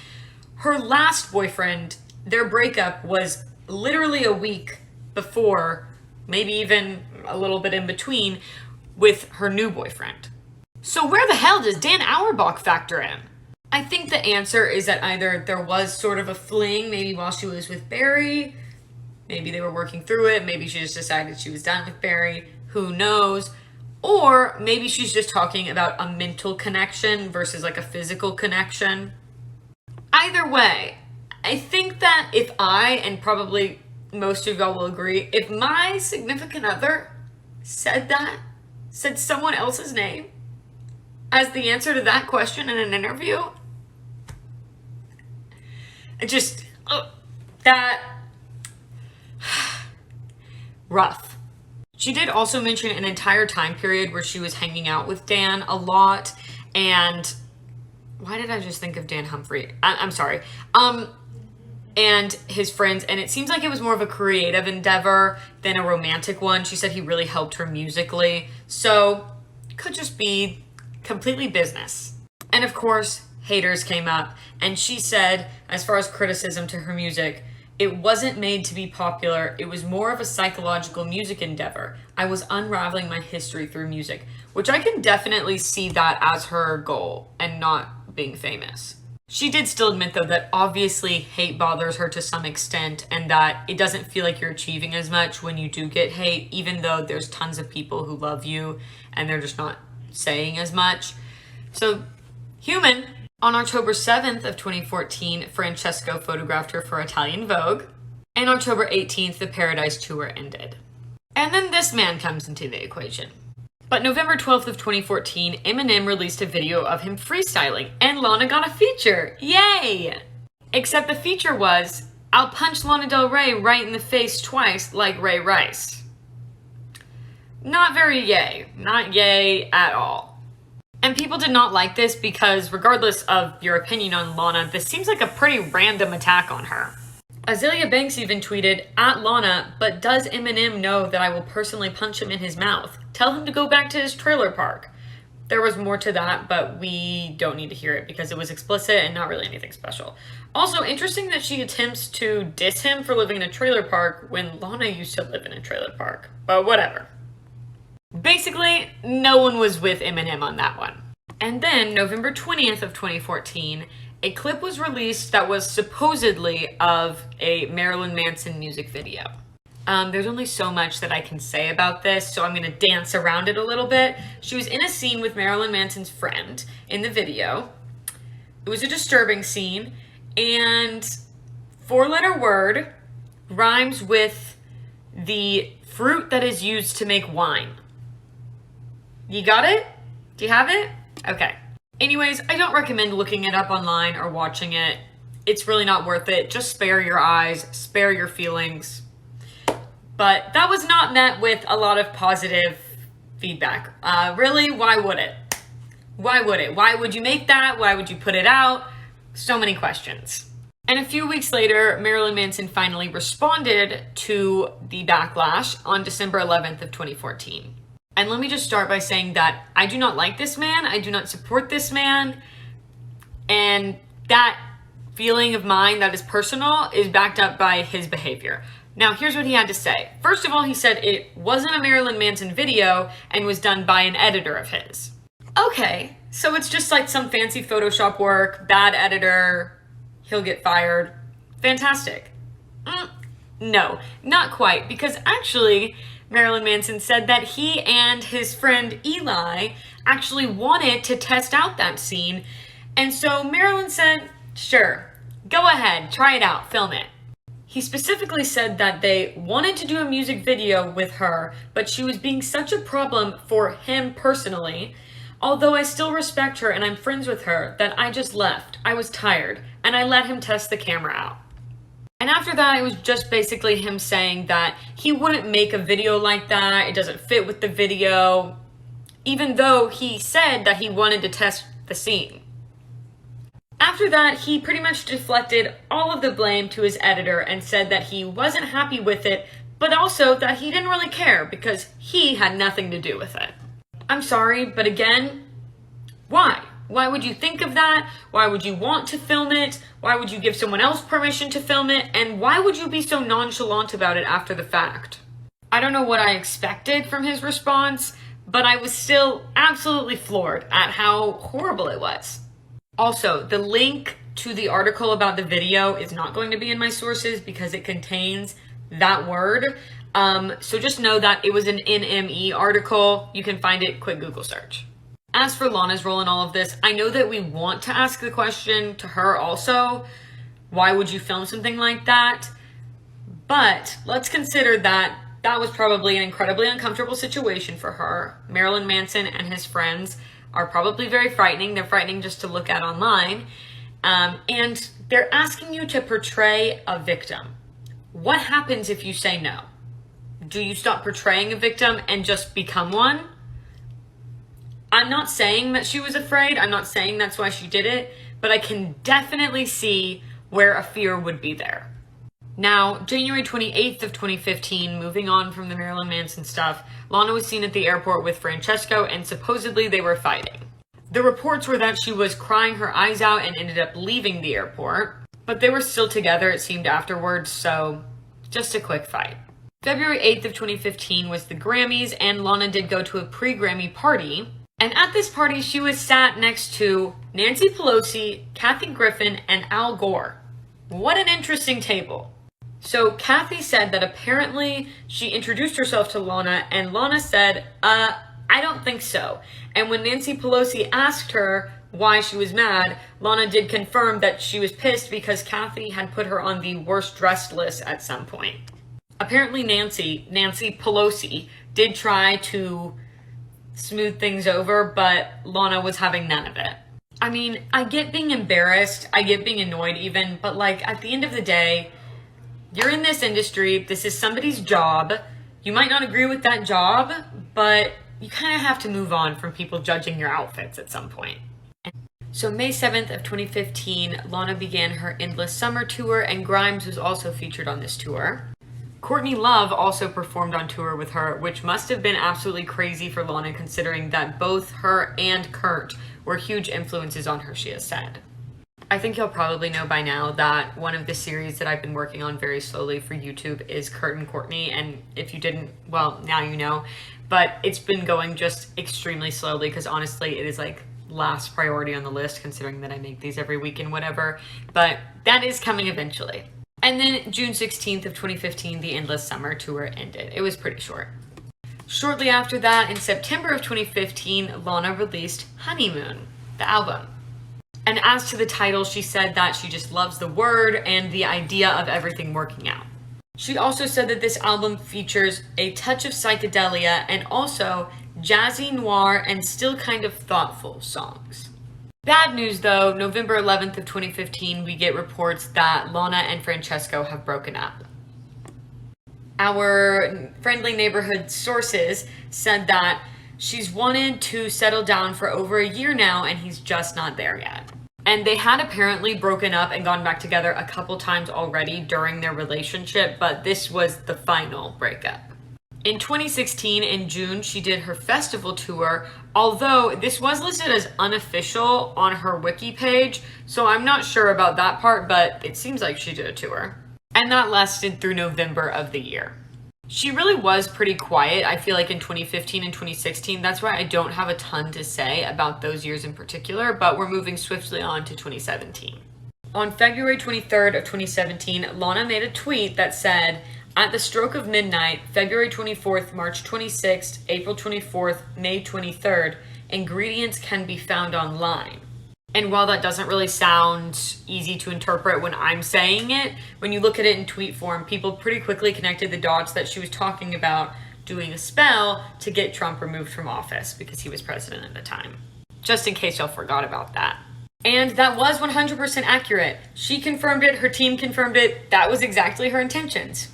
her last boyfriend, their breakup was literally a week before, maybe even a little bit in between, with her new boyfriend. So where the hell does Dan Auerbach factor in? I think the answer is that either there was sort of a fling, maybe while she was with Barry, maybe they were working through it, maybe she just decided she was done with Barry, who knows? Or maybe she's just talking about a mental connection versus like a physical connection. Either way, I think that if I, and probably most of y'all will agree, if my significant other said someone else's name as the answer to that question in an interview, it just, that, rough. She did also mention an entire time period where she was hanging out with Dan a lot, and why did I just think of Dan Humphrey? I'm sorry. And his friends, and it seems like it was more of a creative endeavor than a romantic one. She said he really helped her musically, so could just be completely business. And of course, haters came up, and she said, as far as criticism to her music, it wasn't made to be popular. It was more of a psychological music endeavor. I was unraveling my history through music, which I can definitely see that as her goal and not being famous. She did still admit, though, that obviously hate bothers her to some extent and that it doesn't feel like you're achieving as much when you do get hate, even though there's tons of people who love you and they're just not saying as much. So, human. On October 7th of 2014, Francesco photographed her for Italian Vogue. And October 18th, the Paradise Tour ended. And then this man comes into the equation. But November 12th of 2014, Eminem released a video of him freestyling, and Lana got a feature. Yay! Except the feature was, I'll punch Lana Del Rey right in the face twice like Ray Rice. Not very yay. Not yay at all. And people did not like this because, regardless of your opinion on Lana, this seems like a pretty random attack on her. Azealia Banks even tweeted, at Lana, but does Eminem know that I will personally punch him in his mouth? Tell him to go back to his trailer park. There was more to that, but we don't need to hear it because it was explicit and not really anything special. Also, interesting that she attempts to diss him for living in a trailer park when Lana used to live in a trailer park. But whatever. Basically, no one was with Eminem on that one. And then, November 20th of 2014, a clip was released that was supposedly of a Marilyn Manson music video. There's only so much that I can say about this, so I'm going to dance around it a little bit. She was in a scene with Marilyn Manson's friend in the video. It was a disturbing scene, and four-letter word rhymes with the fruit that is used to make wine. You got it? Do you have it? Okay. Anyways, I don't recommend looking it up online or watching it. It's really not worth it. Just spare your eyes, spare your feelings. But that was not met with a lot of positive feedback. Really, why would it? Why would it? Why would you make that? Why would you put it out? So many questions. And a few weeks later, Marilyn Manson finally responded to the backlash on December 11th of 2014. And let me just start by saying that I do not like this man. I do not support this man. And that feeling of mine that is personal is backed up by his behavior. Now, here's what he had to say. First of all, he said it wasn't a Marilyn Manson video and was done by an editor of his. Okay, so it's just like some fancy Photoshop work, bad editor, he'll get fired. Fantastic. No, not quite, because actually, Marilyn Manson said that he and his friend Eli actually wanted to test out that scene. And so Marilyn said, sure, go ahead, try it out, film it. He specifically said that they wanted to do a music video with her, but she was being such a problem for him personally. Although I still respect her and I'm friends with her, that I just left. I was tired, and I let him test the camera out. And after that, it was just basically him saying that he wouldn't make a video like that. It doesn't fit with the video, even though he said that he wanted to test the scene. After that, he pretty much deflected all of the blame to his editor and said that he wasn't happy with it, but also that he didn't really care because he had nothing to do with it. I'm sorry, but again, why? Why would you think of that? Why would you want to film it? Why would you give someone else permission to film it? And why would you be so nonchalant about it after the fact? I don't know what I expected from his response, but I was still absolutely floored at how horrible it was. Also, the link to the article about the video is not going to be in my sources because it contains that word. So just know that it was an NME article. You can find it, quick Google search. As for Lana's role in all of this, I know that we want to ask the question to her also, why would you film something like that? But let's consider that that was probably an incredibly uncomfortable situation for her. Marilyn Manson and his friends are probably very frightening. They're frightening just to look at online. And they're asking you to portray a victim. What happens if you say no? Do you stop portraying a victim and just become one? I'm not saying that she was afraid. I'm not saying that's why she did it, but I can definitely see where a fear would be there. Now, January 28th of 2015, moving on from the Marilyn Manson stuff, Lana was seen at the airport with Francesco and supposedly they were fighting. The reports were that she was crying her eyes out and ended up leaving the airport, but they were still together, it seemed, afterwards, so just a quick fight. February 8th of 2015 was the Grammys, and Lana did go to a pre-Grammy party, and at this party she was sat next to Nancy Pelosi, Kathy Griffin, and Al Gore. What an interesting table. So Kathy said that apparently she introduced herself to Lana, and Lana said, I don't think so. And when Nancy Pelosi asked her why she was mad, Lana did confirm that she was pissed because Kathy had put her on the worst dressed list at some point. Apparently Nancy Pelosi did try to smooth things over, but Lana was having none of it. I mean, I get being embarrassed, I get being annoyed even, but like at the end of the day, you're in this industry, this is somebody's job. You might not agree with that job, but you kind of have to move on from people judging your outfits at some point. So May 7th of 2015, Lana began her Endless Summer tour, and Grimes was also featured on this tour. Courtney Love also performed on tour with her, which must have been absolutely crazy for Lana considering that both her and Kurt were huge influences on her, she has said. I think you'll probably know by now that one of the series that I've been working on very slowly for YouTube is Kurt and Courtney, and if you didn't, well, now you know. But it's been going just extremely slowly because honestly, it is like last priority on the list considering that I make these every week and whatever. But that is coming eventually. And then June 16th of 2015, the Endless Summer tour ended. It was pretty short. Shortly after that, in September of 2015, Lana released Honeymoon, the album. And as to the title, she said that she just loves the word and the idea of everything working out. She also said that this album features a touch of psychedelia and also jazzy noir and still kind of thoughtful songs. Bad news though, November 11th of 2015, we get reports that Lana and Francesco have broken up. Our friendly neighborhood sources said that she's wanted to settle down for over a year now and he's just not there yet. And they had apparently broken up and gone back together a couple times already during their relationship, but this was the final breakup. In 2016, in June, she did her festival tour, although this was listed as unofficial on her wiki page, so I'm not sure about that part, but it seems like she did a tour. And that lasted through November of the year. She really was pretty quiet, I feel like, in 2015 and 2016. That's why I don't have a ton to say about those years in particular, but we're moving swiftly on to 2017. On February 23rd of 2017, Lana made a tweet that said, "At the stroke of midnight, February 24th, March 26th, April 24th, May 23rd, ingredients can be found online." And while that doesn't really sound easy to interpret when I'm saying it, when you look at it in tweet form, people pretty quickly connected the dots that she was talking about doing a spell to get Trump removed from office because he was president at the time. Just in case y'all forgot about that. And that was 100% accurate. She confirmed it, her team confirmed it, that was exactly her intentions.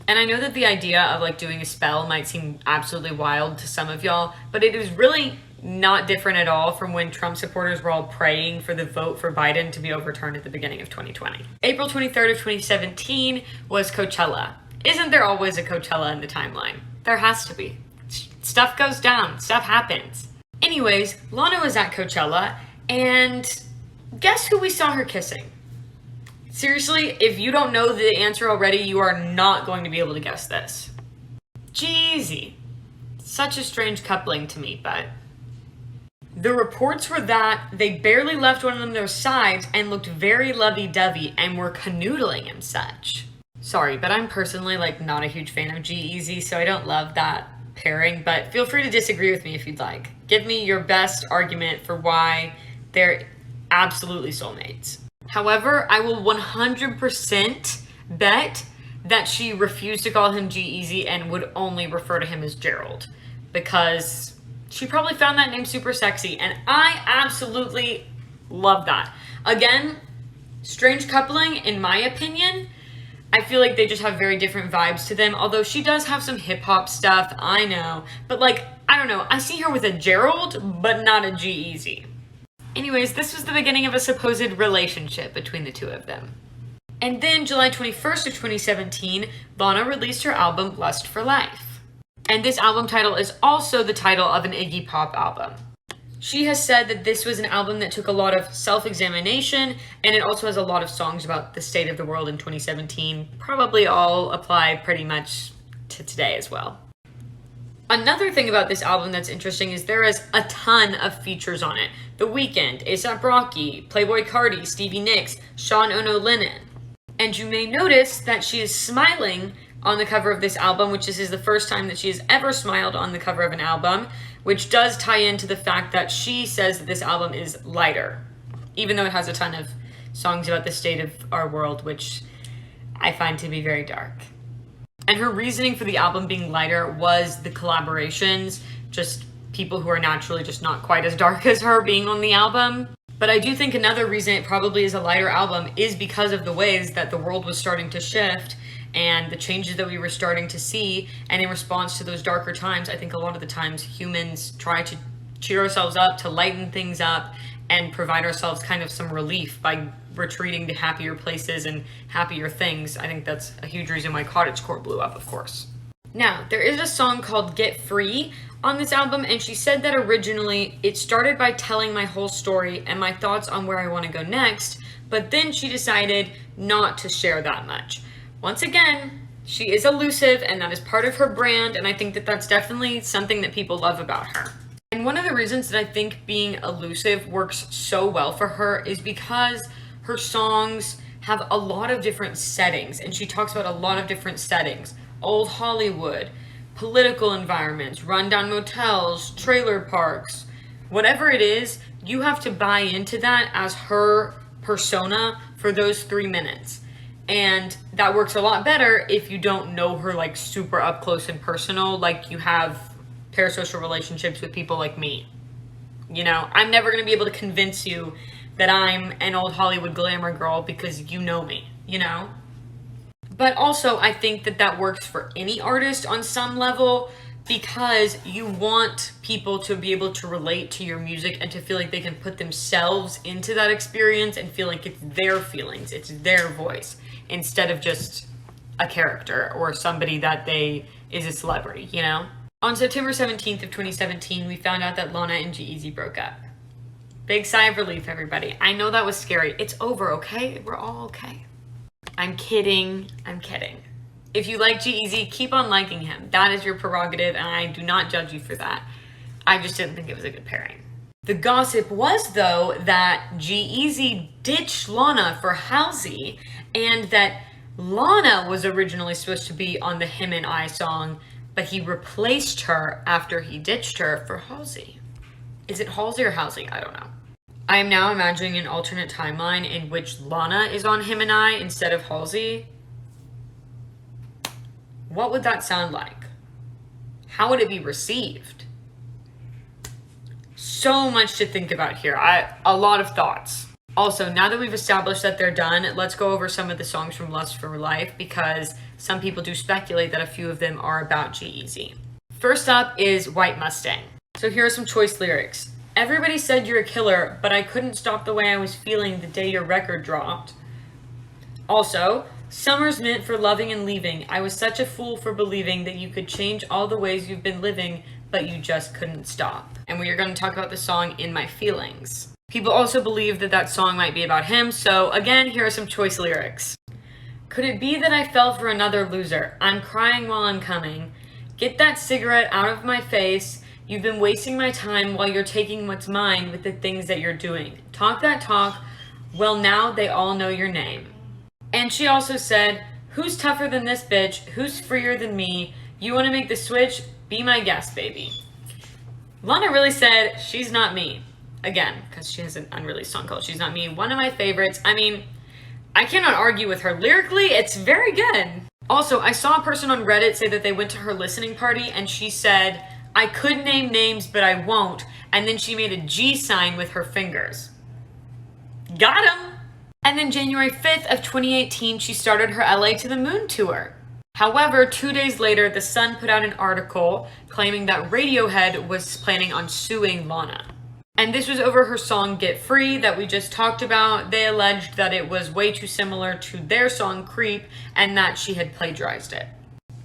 And I know that the idea of like doing a spell might seem absolutely wild to some of y'all, but it is really not different at all from when Trump supporters were all praying for the vote for Biden to be overturned at the beginning of 2020. April 23rd of 2017 was Coachella. Isn't there always a Coachella in the timeline? There has to be. Stuff goes down, stuff happens. Anyways, Lana was at Coachella, and guess who we saw her kissing? Seriously, if you don't know the answer already, you are not going to be able to guess this. G-eazy. Such a strange coupling to me, but the reports were that they barely left one of their sides and looked very lovey-dovey and were canoodling and such. Sorry, but I'm personally like not a huge fan of g-eazy, so I don't love that pairing, but feel free to disagree with me if you'd like. Give me your best argument for why they're absolutely soulmates. However, I will 100% bet that she refused to call him G-eazy and would only refer to him as Gerald, because she probably found that name super sexy, and I absolutely love that. Again, strange coupling in my opinion, I feel like they just have very different vibes to them, although she does have some hip-hop stuff, I know. But like, I don't know, I see her with a Gerald, but not a g-eazy. Anyways, this was the beginning of a supposed relationship between the two of them. And then July 21st of 2017, Lana released her album Lust for Life. And this album title is also the title of an Iggy Pop album. She has said that this was an album that took a lot of self-examination, and it also has a lot of songs about the state of the world in 2017. Probably all apply pretty much to today as well. Another thing about this album that's interesting is there is a ton of features on it. The Weeknd, A$AP Rocky, Playboi Carti, Stevie Nicks, Sean Ono Lennon. And you may notice that she is smiling on the cover of this album, which this is the first time that she has ever smiled on the cover of an album, which does tie into the fact that she says that this album is lighter, even though it has a ton of songs about the state of our world, which I find to be very dark. And her reasoning for the album being lighter was the collaborations, just people who are naturally just not quite as dark as her being on the album. But I do think another reason it probably is a lighter album is because of the ways that the world was starting to shift and the changes that we were starting to see. And in response to those darker times, I think a lot of the times humans try to cheer ourselves up, to lighten things up, and provide ourselves kind of some relief by retreating to happier places and happier things. I think that's a huge reason why Cottagecore blew up, of course. Now, there is a song called Get Free on this album, and she said that originally it started by telling my whole story and my thoughts on where I want to go next, but then she decided not to share that much. Once again, she is elusive, and that is part of her brand, and I think that that's definitely something that people love about her. And one of the reasons that I think being elusive works so well for her is because her songs have a lot of different settings, and she talks about a lot of different settings. Old Hollywood, political environments, rundown motels, trailer parks, whatever it is, you have to buy into that as her persona for those 3 minutes. And that works a lot better if you don't know her like super up close and personal, like you have parasocial relationships with people like me. You know, I'm never going to be able to convince you that I'm an old Hollywood glamour girl because you know me, you know? But also, I think that that works for any artist on some level because you want people to be able to relate to your music and to feel like they can put themselves into that experience and feel like it's their feelings, it's their voice, instead of just a character or somebody that they is a celebrity, you know? On September 17th of 2017, we found out that Lana and g-eazy broke up. Big sigh of relief, everybody. I know that was scary. It's over, okay? We're all okay. I'm kidding. I'm kidding. If you like g-eazy, keep on liking him. That is your prerogative, and I do not judge you for that. I just didn't think it was a good pairing. The gossip was, though, that g-eazy ditched Lana for Halsey, and that Lana was originally supposed to be on the Him and I song, but he replaced her after he ditched her for Halsey. Is it Halsey or Halsey? I don't know. I am now imagining an alternate timeline in which Lana is on Him and I instead of Halsey. What would that sound like? How would it be received? So much to think about here. A lot of thoughts. Also, now that we've established that they're done, let's go over some of the songs from Lust for Life because some people do speculate that a few of them are about g-eazy. First up is White Mustang. So here are some choice lyrics. Everybody said you're a killer, but I couldn't stop the way I was feeling the day your record dropped. Also, summer's meant for loving and leaving. I was such a fool for believing that you could change all the ways you've been living, but you just couldn't stop. And we are going to talk about the song In My Feelings. People also believe that that song might be about him, so again, here are some choice lyrics. Could it be that I fell for another loser? I'm crying while I'm coming. Get that cigarette out of my face. You've been wasting my time while you're taking what's mine with the things that you're doing. Talk that talk. Well, now they all know your name. And she also said, who's tougher than this bitch? Who's freer than me? You want to make the switch? Be my guest, baby. Lana really said, she's not me. Again, because she has an unreleased song called She's Not Me. One of my favorites. I mean, I cannot argue with her. Lyrically, it's very good. Also, I saw a person on Reddit say that they went to her listening party and she said, I could name names, but I won't. And then she made a G sign with her fingers. Got him. And then January 5th of 2018, she started her LA to the Moon tour. However, 2 days later, The Sun put out an article claiming that Radiohead was planning on suing Lana. And this was over her song Get Free that we just talked about. They alleged that it was way too similar to their song Creep and that she had plagiarized it.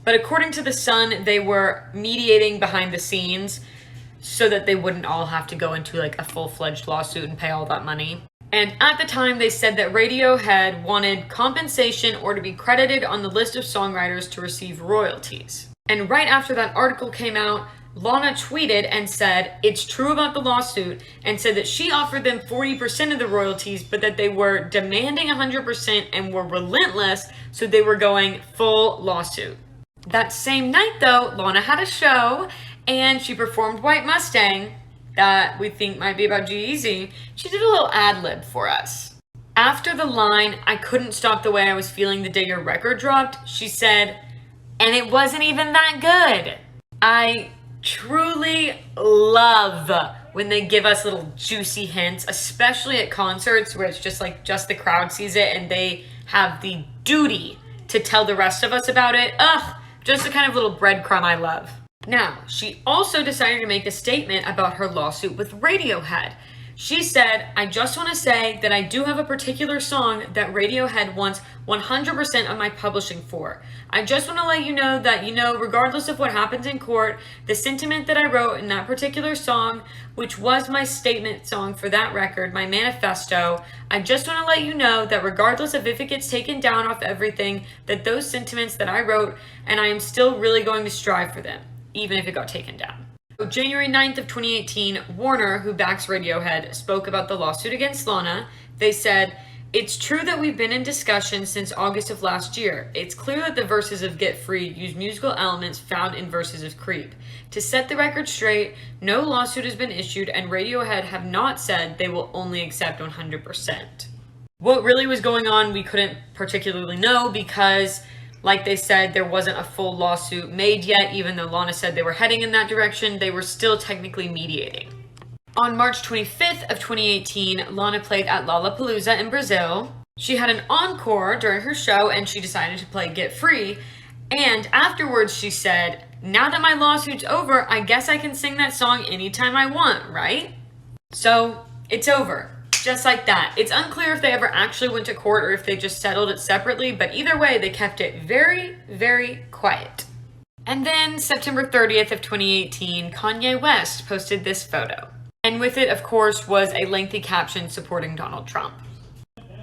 But according to The Sun, they were mediating behind the scenes so that they wouldn't all have to go into like a full-fledged lawsuit and pay all that money. And at the time, they said that Radiohead wanted compensation or to be credited on the list of songwriters to receive royalties. And right after that article came out, Lana tweeted and said it's true about the lawsuit and said that she offered them 40% of the royalties, but that they were demanding 100% and were relentless, so they were going full lawsuit. That same night, though, Lana had a show and she performed White Mustang that we think might be about g-eazy. She did a little ad-lib for us. After the line, "I couldn't stop the way I was feeling the day your record dropped," she said, "and it wasn't even that good." I truly love when they give us little juicy hints, especially at concerts where it's just the crowd sees it and they have the duty to tell the rest of us about it. Just the kind of little breadcrumb I love. Now, she also decided to make a statement about her lawsuit with Radiohead. She said, "I just want to say that I do have a particular song that Radiohead wants 100% of my publishing for. I just want to let you know that, regardless of what happens in court, the sentiment that I wrote in that particular song, which was my statement song for that record, my manifesto, I just want to let you know that regardless of if it gets taken down off everything, that those sentiments that I wrote, and I am still really going to strive for them, even if it got taken down." January 9th of 2018, Warner, who backs Radiohead, spoke about the lawsuit against Lana. They said, "It's true that we've been in discussion since August of last year. It's clear that the verses of Get Free use musical elements found in verses of Creep. To set the record straight, no lawsuit has been issued and Radiohead have not said they will only accept 100%. What really was going on, we couldn't particularly know because, like they said, there wasn't a full lawsuit made yet. Even though Lana said they were heading in that direction, they were still technically mediating. On March 25th of 2018, Lana played at Lollapalooza in Brazil. She had an encore during her show and she decided to play Get Free. And afterwards she said, "Now that my lawsuit's over, I guess I can sing that song anytime I want, right?" So it's over. Just like that. It's unclear if they ever actually went to court or if they just settled it separately, but either way, they kept it very, very quiet. And then September 30th of 2018, Kanye West posted this photo. And with it, of course, was a lengthy caption supporting Donald Trump.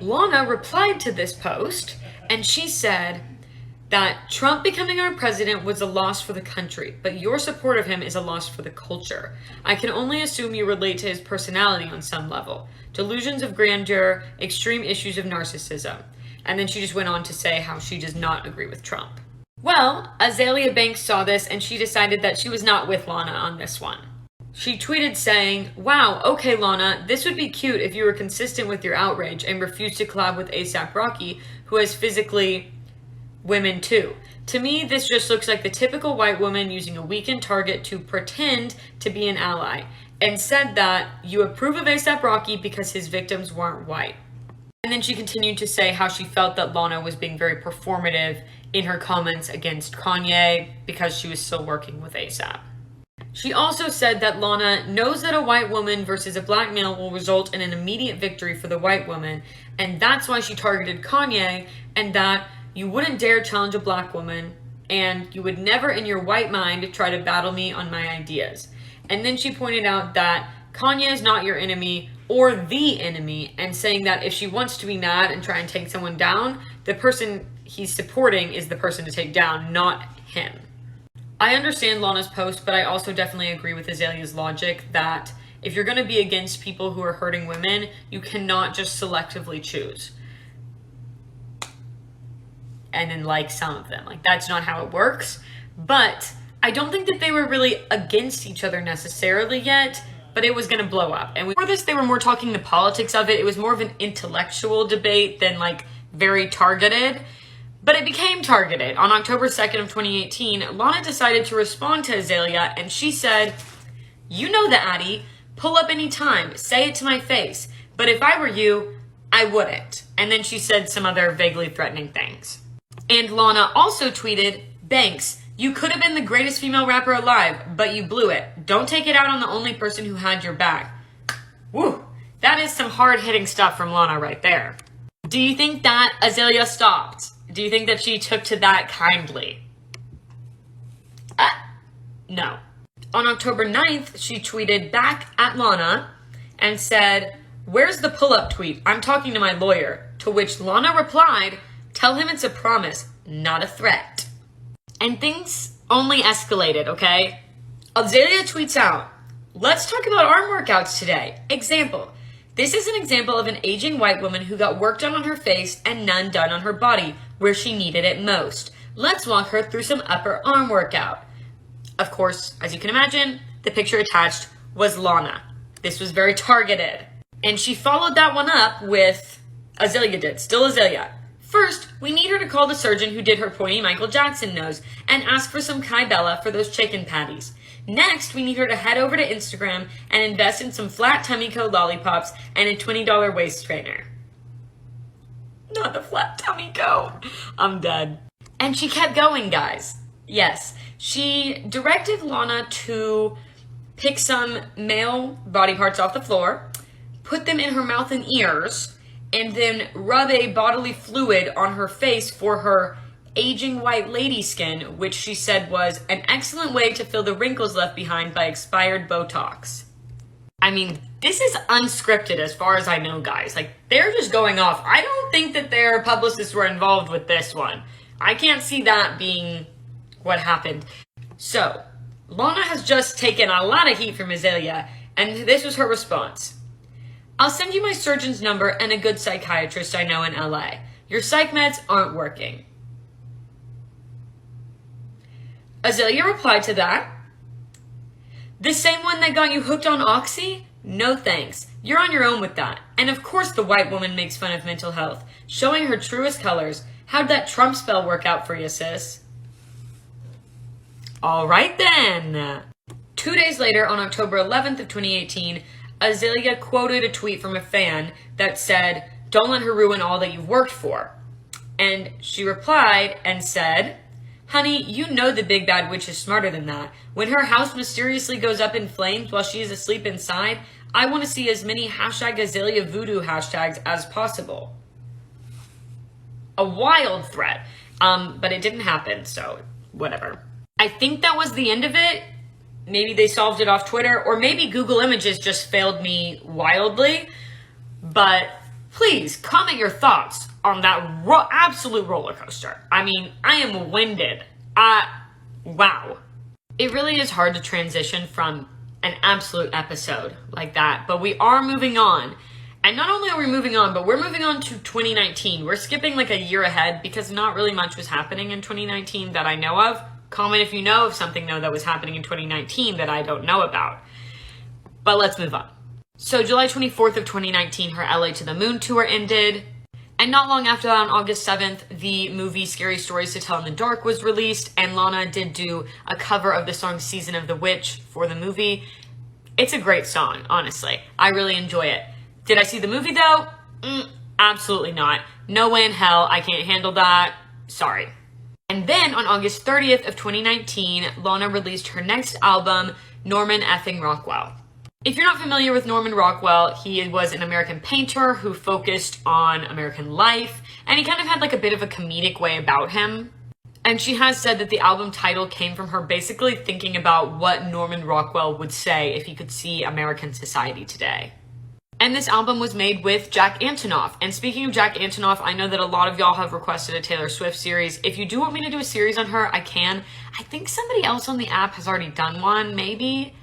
Lana replied to this post, and she said that Trump becoming our president was a loss for the country, but your support of him is a loss for the culture. I can only assume you relate to his personality on some level. Delusions of grandeur, extreme issues of narcissism." And then she just went on to say how she does not agree with Trump. Well, Azalea Banks saw this and she decided that she was not with Lana on this one. She tweeted saying, "Wow, okay Lana, this would be cute if you were consistent with your outrage and refused to collab with A$AP Rocky, who has physically women too. To me, this just looks like the typical white woman using a weakened target to pretend to be an ally, and said that you approve of A$AP Rocky because his victims weren't white." And then she continued to say how she felt that Lana was being very performative in her comments against Kanye because she was still working with A$AP. She also said that Lana knows that a white woman versus a black male will result in an immediate victory for the white woman, and that's why she targeted Kanye, and that you wouldn't dare challenge a black woman, and you would never in your white mind try to battle me on my ideas. And then she pointed out that Kanye is not your enemy or the enemy, and saying that if she wants to be mad and try and take someone down, the person he's supporting is the person to take down, not him. I understand Lana's post, but I also definitely agree with Azalea's logic that if you're going to be against people who are hurting women, you cannot just selectively choose and then like some of them. Like, that's not how it works. But I don't think that they were really against each other necessarily yet, but it was going to blow up. And before this, they were more talking the politics of it. It was more of an intellectual debate than like very targeted. But it became targeted. On October 2nd of 2018, Lana decided to respond to Azalea, and she said, "You know the Addy, pull up anytime, say it to my face. But if I were you, I wouldn't. And then she said some other vaguely threatening things. And Lana also tweeted, Banks, you could have been the greatest female rapper alive, but you blew it. Don't take it out on the only person who had your back. Woo, that is some hard-hitting stuff from Lana right there. Do you think that Azealia stopped? Do you think that she took to that kindly? No. On October 9th, she tweeted back at Lana and said, where's the pull-up tweet? I'm talking to my lawyer. To which Lana replied, tell him it's a promise, not a threat. And things only escalated, okay? Azealia tweets out, let's talk about arm workouts today. Example. This is an example of an aging white woman who got work done on her face and none done on her body, where she needed it most. Let's walk her through some upper arm workout. Of course, as you can imagine, the picture attached was Lana. This was very targeted. And she followed that one up with, Azealia did, still Azealia. First, we need her to call the surgeon who did her pointy Michael Jackson nose and ask for some Kai Bella for those chicken patties. Next, we need her to head over to Instagram and invest in some flat tummy co lollipops and a $20 waist trainer. Not the flat tummy co. I'm dead. And she kept going, guys. Yes, she directed Lana to pick some male body parts off the floor, put them in her mouth and ears, and then rub a bodily fluid on her face for her aging white lady skin, which she said was an excellent way to fill the wrinkles left behind by expired Botox. I mean, this is unscripted as far as I know, guys. Like, they're just going off. I don't think that their publicists were involved with this one. I can't see that being what happened. So, Lana has just taken a lot of heat from Azealia, and this was her response. I'll send you my surgeon's number and a good psychiatrist I know in LA. Your psych meds aren't working. Azealia replied to that. The same one that got you hooked on Oxy? No thanks. You're on your own with that. And of course the white woman makes fun of mental health, showing her truest colors. How'd that Trump spell work out for you, sis? All right then. 2 days later, on October 11th of 2018, Azealia quoted a tweet from a fan that said, don't let her ruin all that you've worked for. And she replied and said, honey, you know the big bad witch is smarter than that. When her house mysteriously goes up in flames while she is asleep inside, I want to see as many #Azealia voodoo hashtags as possible. A wild threat, but it didn't happen, so whatever. I think that was the end of it. Maybe they solved it off Twitter, or maybe Google Images just failed me wildly. But please comment your thoughts on that absolute roller coaster. I mean, I am winded. Wow. It really is hard to transition from an absolute episode like that, but we are moving on. And not only are we moving on, but we're moving on to 2019. We're skipping like a year ahead because not really much was happening in 2019 that I know of. Comment if you know of something, though, that was happening in 2019 that I don't know about. But let's move on. So July 24th of 2019, her LA to the Moon tour ended. And not long after that, on August 7th, the movie Scary Stories to Tell in the Dark was released. And Lana did do a cover of the song Season of the Witch for the movie. It's a great song, honestly. I really enjoy it. Did I see the movie, though? Absolutely not. No way in hell. I can't handle that. Sorry. And then on August 30th of 2019, Lana released her next album, Norman Effing Rockwell. If you're not familiar with Norman Rockwell, he was an American painter who focused on American life, and he kind of had like a bit of a comedic way about him. And she has said that the album title came from her basically thinking about what Norman Rockwell would say if he could see American society today. And this album was made with Jack Antonoff. And speaking of Jack Antonoff, I know that a lot of y'all have requested a Taylor Swift series. If you do want me to do a series on her, I can. I think somebody else on the app has already done one, maybe?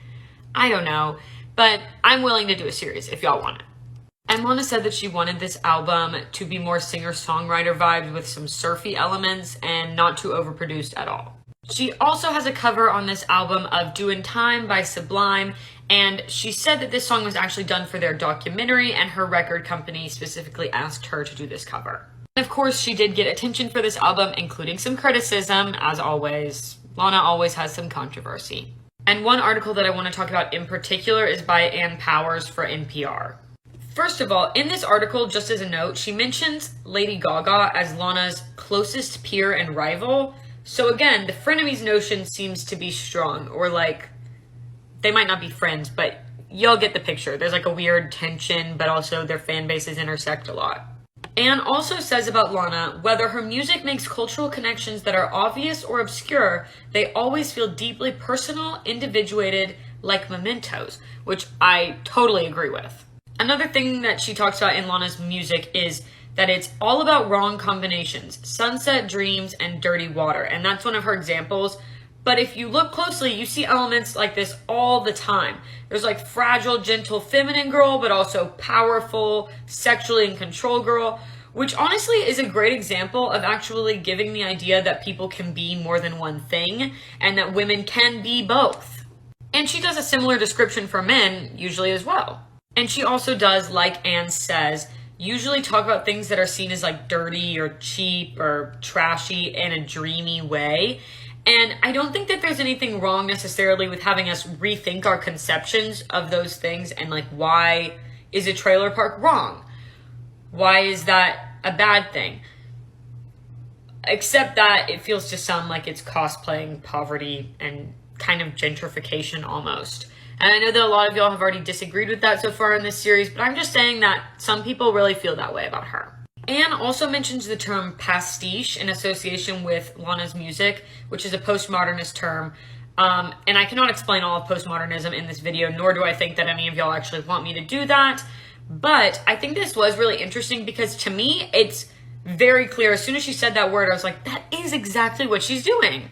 I don't know. But I'm willing to do a series if y'all want it. And Lana said that she wanted this album to be more singer-songwriter vibes with some surfy elements and not too overproduced at all. She also has a cover on this album of Doin' Time by Sublime, and she said that this song was actually done for their documentary, and her record company specifically asked her to do this cover. And of course, she did get attention for this album, including some criticism, as always. Lana always has some controversy. And one article that I want to talk about in particular is by Ann Powers for NPR. First of all, in this article, just as a note, she mentions Lady Gaga as Lana's closest peer and rival. So again, the frenemies notion seems to be strong, or like, they might not be friends, but y'all get the picture. There's like a weird tension, but also their fan bases intersect a lot. Anne also says about Lana, whether her music makes cultural connections that are obvious or obscure, they always feel deeply personal, individuated, like mementos, which I totally agree with. Another thing that she talks about in Lana's music is that it's all about wrong combinations, sunset dreams and dirty water, and that's one of her examples. But if you look closely, you see elements like this all the time. There's like fragile, gentle, feminine girl, but also powerful, sexually in control girl, which honestly is a great example of actually giving the idea that people can be more than one thing and that women can be both. And she does a similar description for men, usually as well. And she also does, like Anne says, usually talk about things that are seen as like dirty or cheap or trashy in a dreamy way. And I don't think that there's anything wrong necessarily with having us rethink our conceptions of those things and like, why is a trailer park wrong? Why is that a bad thing? Except that it feels to some like it's cosplaying poverty and kind of gentrification almost. And I know that a lot of y'all have already disagreed with that so far in this series, but I'm just saying that some people really feel that way about her. Anne also mentions the term pastiche in association with Lana's music, which is a postmodernist term. And I cannot explain all of postmodernism in this video, nor do I think that any of y'all actually want me to do that. But I think this was really interesting because to me, it's very clear. As soon as she said that word, I was like, that is exactly what she's doing.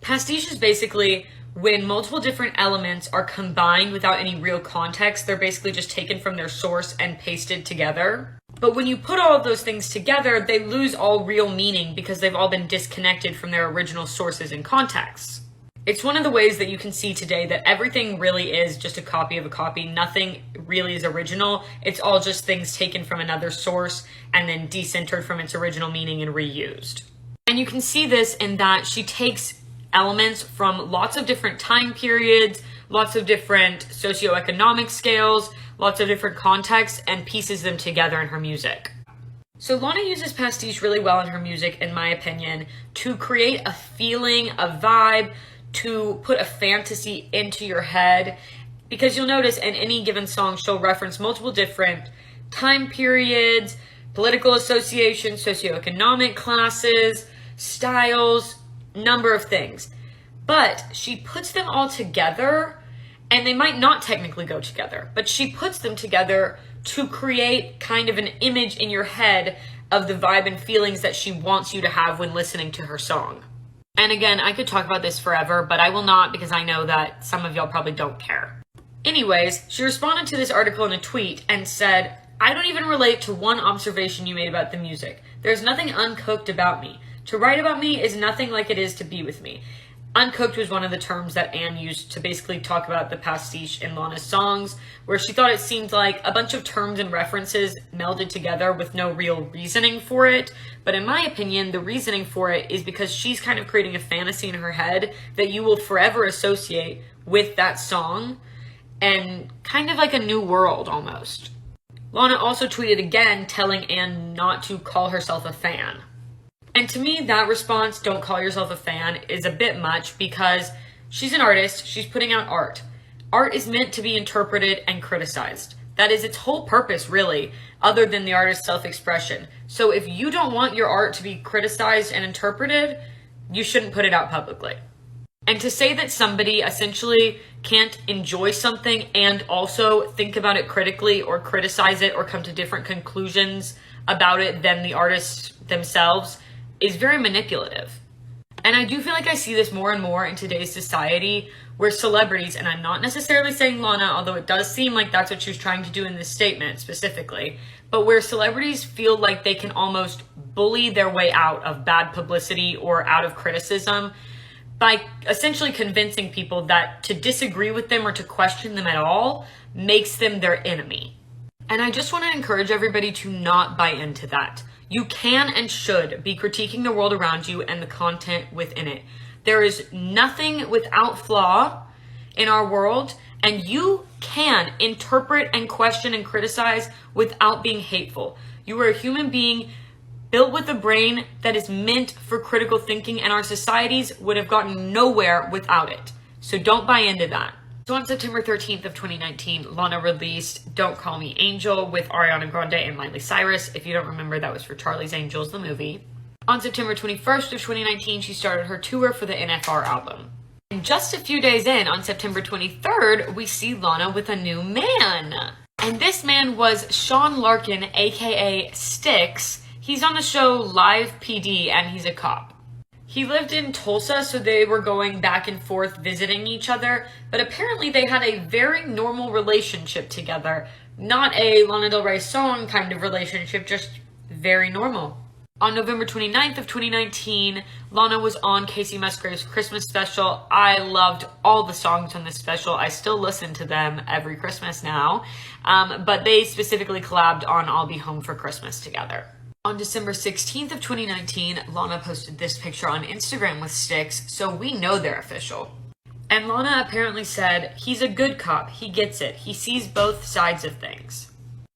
Pastiche is basically when multiple different elements are combined without any real context. They're basically just taken from their source and pasted together. But when you put all of those things together, they lose all real meaning because they've all been disconnected from their original sources and contexts. It's one of the ways that you can see today that everything really is just a copy of a copy. Nothing really is original. It's all just things taken from another source and then decentered from its original meaning and reused. And you can see this in that she takes elements from lots of different time periods, lots of different socioeconomic scales, lots of different contexts, and pieces them together in her music. So Lana uses pastiche really well in her music, in my opinion, to create a feeling, a vibe, to put a fantasy into your head. Because you'll notice in any given song, she'll reference multiple different time periods, political associations, socioeconomic classes, styles, number of things. But she puts them all together, and they might not technically go together, but she puts them together to create kind of an image in your head of the vibe and feelings that she wants you to have when listening to her song. And again, I could talk about this forever, but I will not because I know that some of y'all probably don't care. Anyways, she responded to this article in a tweet and said, "I don't even relate to one observation you made about the music. There's nothing uncooked about me. To write about me is nothing like it is to be with me." Uncooked was one of the terms that Anne used to basically talk about the pastiche in Lana's songs, where she thought it seemed like a bunch of terms and references melded together with no real reasoning for it. But in my opinion, the reasoning for it is because she's kind of creating a fantasy in her head that you will forever associate with that song, and kind of like a new world almost. Lana also tweeted again telling Anne not to call herself a fan. And to me, that response, "don't call yourself a fan," is a bit much because she's an artist, she's putting out art. Art is meant to be interpreted and criticized. That is its whole purpose, really, other than the artist's self-expression. So if you don't want your art to be criticized and interpreted, you shouldn't put it out publicly. And to say that somebody essentially can't enjoy something and also think about it critically or criticize it or come to different conclusions about it than the artists themselves is very manipulative. And I do feel like I see this more and more in today's society where celebrities, and I'm not necessarily saying Lana, although it does seem like that's what she was trying to do in this statement specifically, but where celebrities feel like they can almost bully their way out of bad publicity or out of criticism by essentially convincing people that to disagree with them or to question them at all makes them their enemy. And I just want to encourage everybody to not buy into that. You can and should be critiquing the world around you and the content within it. There is nothing without flaw in our world, And you can interpret and question and criticize without being hateful. You are a human being built with a brain that is meant for critical thinking, and our societies would have gotten nowhere without it. So don't buy into that. So on September 13th of 2019, Lana released Don't Call Me Angel with Ariana Grande and Miley Cyrus. If you don't remember, that was for Charlie's Angels, the movie. On September 21st of 2019, she started her tour for the NFR album. And just a few days in, on September 23rd, we see Lana with a new man. And this man was Sean Larkin, aka Styx. He's on the show Live PD, and he's a cop. He lived in Tulsa, so they were going back and forth visiting each other, but apparently they had a very normal relationship together. Not a Lana Del Rey song kind of relationship, just very normal. On November 29th of 2019, Lana was on Casey Musgrave's Christmas special. I loved all the songs on this special. I still listen to them every Christmas now, but they specifically collabed on I'll Be Home for Christmas together. On December 16th of 2019, Lana posted this picture on Instagram with Styx, so we know they're official. And Lana apparently said, he's a good cop, he gets it, he sees both sides of things.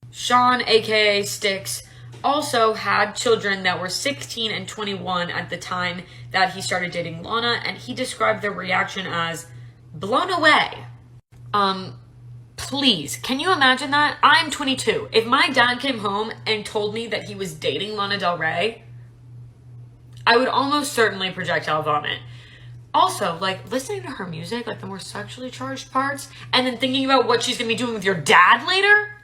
Sean, aka Styx, also had children that were 16 and 21 at the time that he started dating Lana, and he described their reaction as blown away. Please, can you imagine that? I'm 22. If my dad came home and told me that he was dating Lana Del Rey, I would almost certainly projectile vomit. Also, like, listening to her music, like the more sexually charged parts, and then thinking about what she's gonna be doing with your dad later,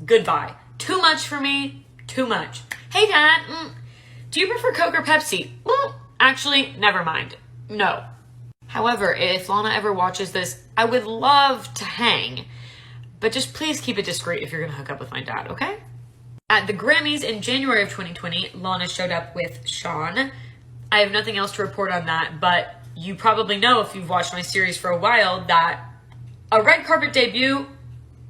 goodbye. Too much for me, too much. Hey dad, do you prefer Coke or Pepsi? Actually, never mind. No. However, if Lana ever watches this, I would love to hang. But just please keep it discreet if you're going to hook up with my dad, okay? At the Grammys in January of 2020, Lana showed up with Sean. I have nothing else to report on that, but you probably know if you've watched my series for a while that a red carpet debut,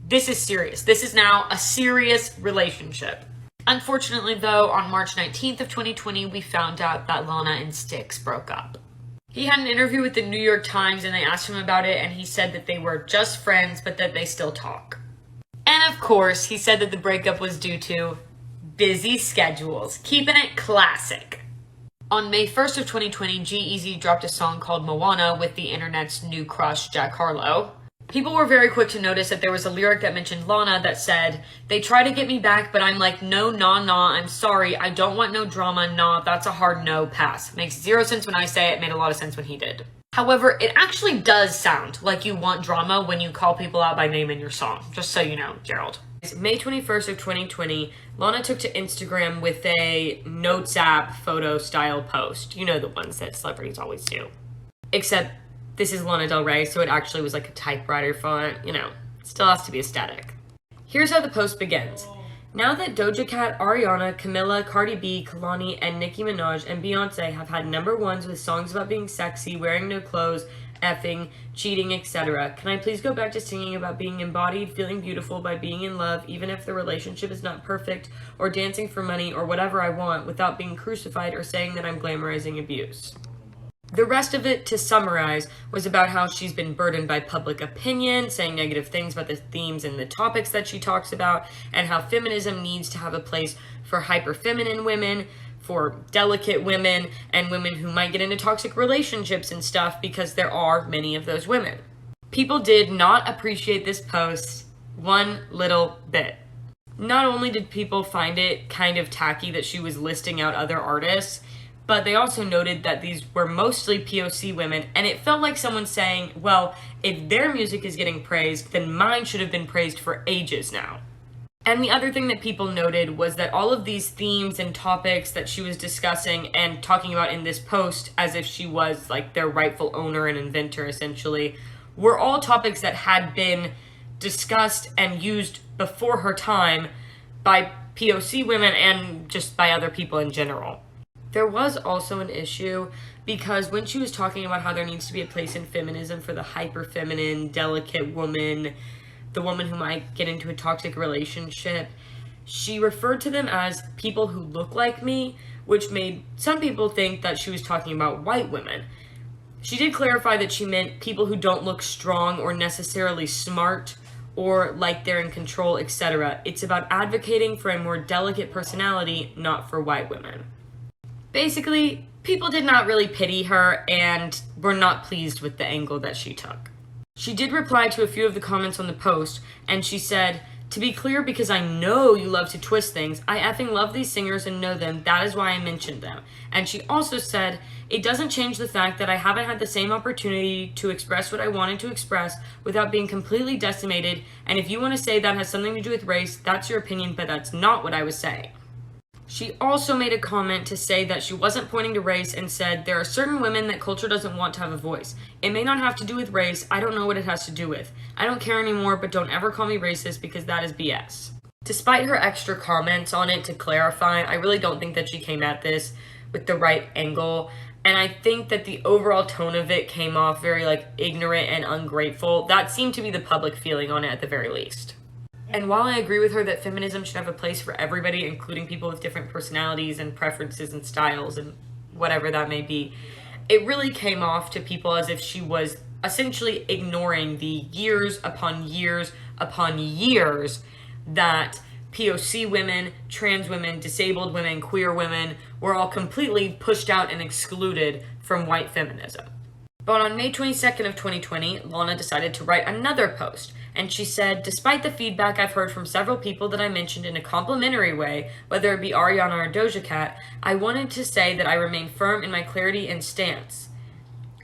this is serious. This is now a serious relationship. Unfortunately, though, on March 19th of 2020, we found out that Lana and Styx broke up. He had an interview with the New York Times and they asked him about it, and he said that they were just friends but that they still talk. And of course, he said that the breakup was due to busy schedules, keeping it classic. On May 1st of 2020, g-eazy dropped a song called Moana with the internet's new crush, Jack Harlow. People were very quick to notice that there was a lyric that mentioned Lana that said, "They try to get me back, but I'm like, no, nah, I'm sorry. I don't want no drama. Nah, that's a hard no, pass." Makes zero sense when I say it. Made a lot of sense when he did. However, it actually does sound like you want drama when you call people out by name in your song. Just so you know, Gerald. May 21st of 2020, Lana took to Instagram with a Notes app photo style post. You know, the ones that celebrities always do. Except this is Lana Del Rey, so it actually was like a typewriter font. You know, still has to be aesthetic. Here's how the post begins. Now that Doja Cat, Ariana, Camila, Cardi B, Kalani, and Nicki Minaj and Beyonce have had number ones with songs about being sexy, wearing no clothes, effing, cheating, etc., can I please go back to singing about being embodied, feeling beautiful by being in love, even if the relationship is not perfect, or dancing for money, or whatever I want, without being crucified or saying that I'm glamorizing abuse? The rest of it, to summarize, was about how she's been burdened by public opinion, saying negative things about the themes and the topics that she talks about, and how feminism needs to have a place for hyper-feminine women, for delicate women, and women who might get into toxic relationships and stuff, because there are many of those women. People did not appreciate this post one little bit. Not only did people find it kind of tacky that she was listing out other artists, but they also noted that these were mostly POC women, and it felt like someone saying, well, if their music is getting praised, then mine should have been praised for ages now. And the other thing that people noted was that all of these themes and topics that she was discussing and talking about in this post, as if she was like their rightful owner and inventor essentially, were all topics that had been discussed and used before her time by POC women and just by other people in general. There was also an issue because when she was talking about how there needs to be a place in feminism for the hyper-feminine, delicate woman, the woman who might get into a toxic relationship, she referred to them as people who look like me, which made some people think that she was talking about white women. She did clarify that she meant people who don't look strong or necessarily smart or like they're in control, etc. It's about advocating for a more delicate personality, not for white women. Basically, people did not really pity her and were not pleased with the angle that she took. She did reply to a few of the comments on the post, and she said, "To be clear, because I know you love to twist things, I effing love these singers and know them. That is why I mentioned them." And she also said, "It doesn't change the fact that I haven't had the same opportunity to express what I wanted to express without being completely decimated. And if you want to say that has something to do with race, that's your opinion, but that's not what I was saying." She also made a comment to say that she wasn't pointing to race and said, "There are certain women that culture doesn't want to have a voice. It may not have to do with race. I don't know what it has to do with. I don't care anymore, but don't ever call me racist because that is BS." Despite her extra comments on it to clarify, I really don't think that she came at this with the right angle. And I think that the overall tone of it came off very ignorant and ungrateful. That seemed to be the public feeling on it at the very least. And while I agree with her that feminism should have a place for everybody, including people with different personalities and preferences and styles and whatever that may be, it really came off to people as if she was essentially ignoring the years upon years upon years that POC women, trans women, disabled women, queer women were all completely pushed out and excluded from white feminism. But on May 22nd of 2020, Lana decided to write another post, and she said, "Despite the feedback I've heard from several people that I mentioned in a complimentary way, whether it be Ariana or Doja Cat, I wanted to say that I remain firm in my clarity and stance."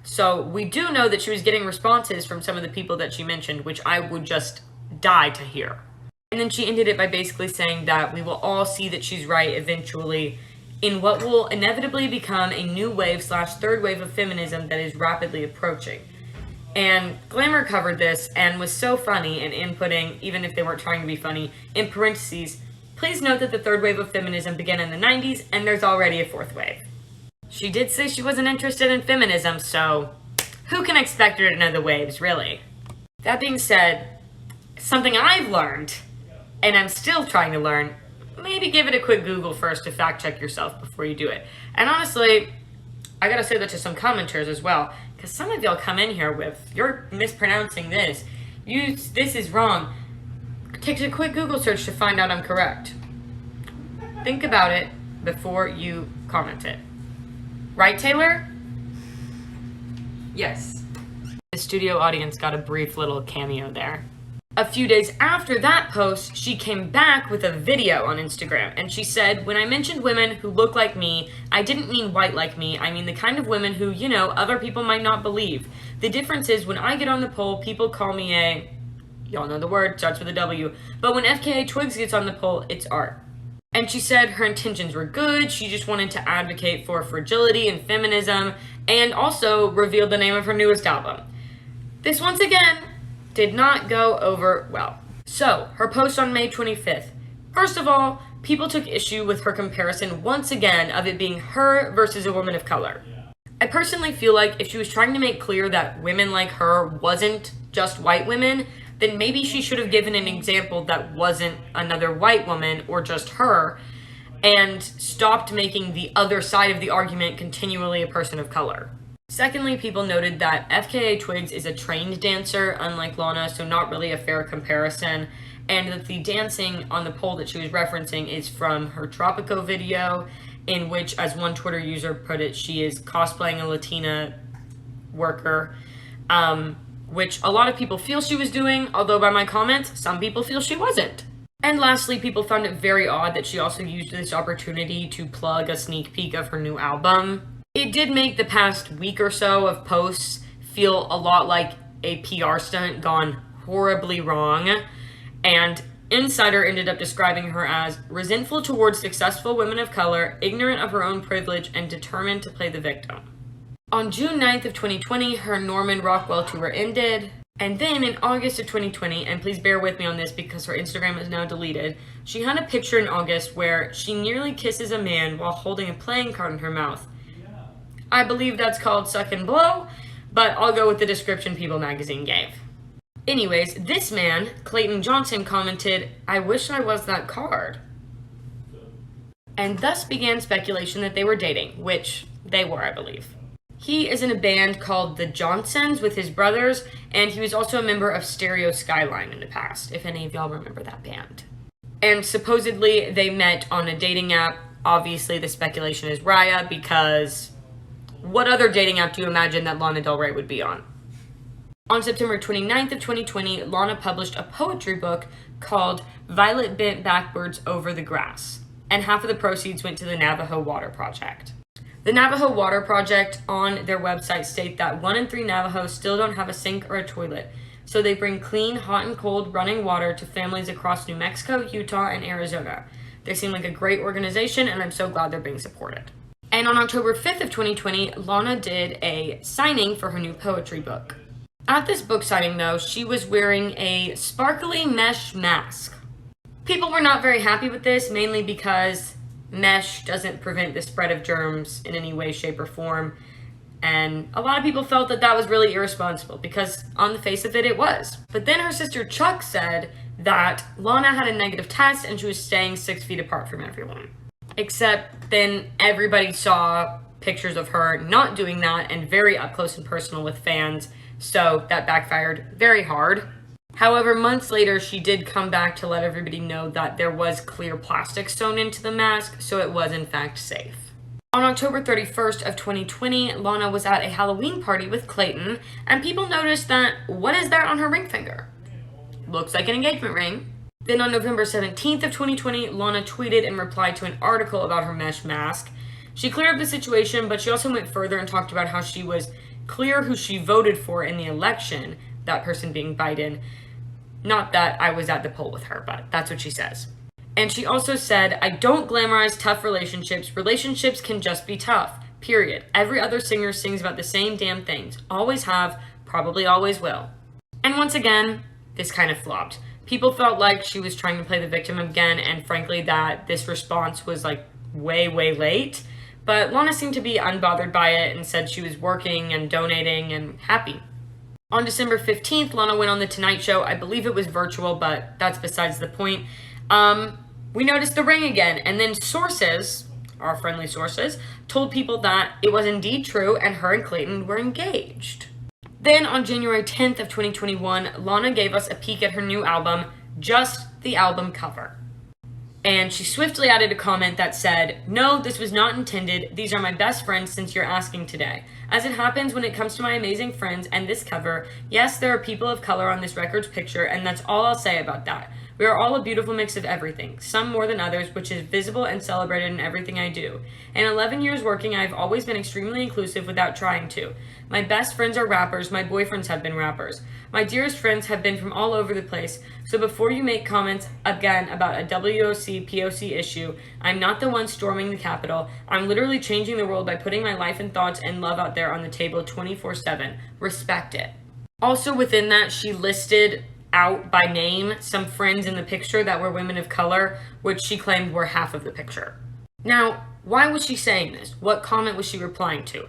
So we do know that she was getting responses from some of the people that she mentioned, which I would just die to hear. And then she ended it by basically saying that we will all see that she's right eventually in what will inevitably become a new wave/third wave of feminism that is rapidly approaching. And Glamour covered this and was so funny and inputting, even if they weren't trying to be funny, in parentheses, "Please note that the third wave of feminism began in the 90s and there's already a fourth wave." She did say she wasn't interested in feminism, so who can expect her to know the waves, really? That being said, something I've learned, and I'm still trying to learn, maybe give it a quick Google first to fact check yourself before you do it. And honestly, I gotta say that to some commenters as well, because some of y'all come in here with, "You're mispronouncing this. This is wrong." Take a quick Google search to find out I'm correct. Think about it before you comment it. Right, Taylor? Yes. The studio audience got a brief little cameo there. A few days after that post, she came back with a video on Instagram, and she said, "When I mentioned women who look like me, I didn't mean white like me. I mean the kind of women who, other people might not believe. The difference is when I get on the pole, people call me a," y'all know the word, starts with a W, "but when FKA Twigs gets on the pole, it's art." And she said her intentions were good. She just wanted to advocate for fragility and feminism, and also revealed the name of her newest album. This, once again, did not go over well. So, her post on May 25th. First of all, people took issue with her comparison once again of it being her versus a woman of color. I personally feel like if she was trying to make clear that women like her wasn't just white women, then maybe she should have given an example that wasn't another white woman or just her, and stopped making the other side of the argument continually a person of color. Secondly, people noted that FKA Twigs is a trained dancer, unlike Lana, so not really a fair comparison, and that the dancing on the pole that she was referencing is from her Tropico video, in which, as one Twitter user put it, she is cosplaying a Latina worker, which a lot of people feel she was doing, although by my comments, some people feel she wasn't. And lastly, people found it very odd that she also used this opportunity to plug a sneak peek of her new album. It did make the past week or so of posts feel a lot like a PR stunt gone horribly wrong, and Insider ended up describing her as resentful towards successful women of color, ignorant of her own privilege, and determined to play the victim. On June 9th of 2020, her Norman Rockwell tour ended, and then in August of 2020, and please bear with me on this because her Instagram is now deleted, she had a picture in August where she nearly kisses a man while holding a playing card in her mouth. I believe that's called Suck and Blow, but I'll go with the description People magazine gave. Anyways, this man, Clayton Johnson, commented, "I wish I was that card." And thus began speculation that they were dating, which they were, I believe. He is in a band called The Johnsons with his brothers, and he was also a member of Stereo Skyline in the past, if any of y'all remember that band. And supposedly they met on a dating app. Obviously the speculation is Raya, because what other dating app do you imagine that Lana Del Rey would be on? On September 29th of 2020, Lana published a poetry book called Violet Bent Backwards Over the Grass, and half of the proceeds went to the Navajo Water Project. The Navajo Water Project on their website state that 1 in 3 Navajos still don't have a sink or a toilet, so they bring clean, hot and cold running water to families across New Mexico, Utah, and Arizona. They seem like a great organization, and I'm so glad they're being supported. And on October 5th of 2020, Lana did a signing for her new poetry book. At this book signing, though, she was wearing a sparkly mesh mask. People were not very happy with this, mainly because mesh doesn't prevent the spread of germs in any way, shape, or form. And a lot of people felt that that was really irresponsible, because on the face of it, it was. But then her sister Chuck said that Lana had a negative test and she was staying 6 feet apart from everyone. Except then everybody saw pictures of her not doing that and very up close and personal with fans. So that backfired very hard. However, months later, she did come back to let everybody know that there was clear plastic sewn into the mask, so it was in fact safe. On October 31st of 2020, Lana was at a Halloween party with Clayton, and people noticed that, what is that on her ring finger? Looks like an engagement ring. Then on November 17th of 2020, Lana tweeted in reply to an article about her mesh mask. She cleared up the situation, but she also went further and talked about how she was clear who she voted for in the election, that person being Biden. Not that I was at the poll with her, but that's what she says. And she also said, I don't glamorize tough relationships. Relationships can just be tough, period. Every other singer sings about the same damn things. Always have, probably always will. And once again, this kind of flopped. People felt like she was trying to play the victim again, and frankly that this response was like way late. But Lana seemed to be unbothered by it and said she was working and donating and happy. On December 15th, Lana went on The Tonight Show. I believe it was virtual, but that's besides the point. We noticed the ring again, and then sources, our friendly sources, told people that it was indeed true and her and Clayton were engaged. Then on January 10th of 2021, Lana gave us a peek at her new album, just the album cover. And she swiftly added a comment that said, no, this was not intended. These are my best friends since you're asking today. As it happens when it comes to my amazing friends and this cover, yes, there are people of color on this record's picture, and that's all I'll say about that. We are all a beautiful mix of everything, some more than others, which is visible and celebrated in everything I do. In 11 years working, I've always been extremely inclusive without trying to. My best friends are rappers, my boyfriends have been rappers. My dearest friends have been from all over the place, so before you make comments again about a WOC POC issue, I'm not the one storming the Capitol. I'm literally changing the world by putting my life and thoughts and love out there on the table 24/7. Respect it. Also within that, she listed out by name some friends in the picture that were women of color, which she claimed were half of the picture. Now, why was she saying this? What comment was she replying to?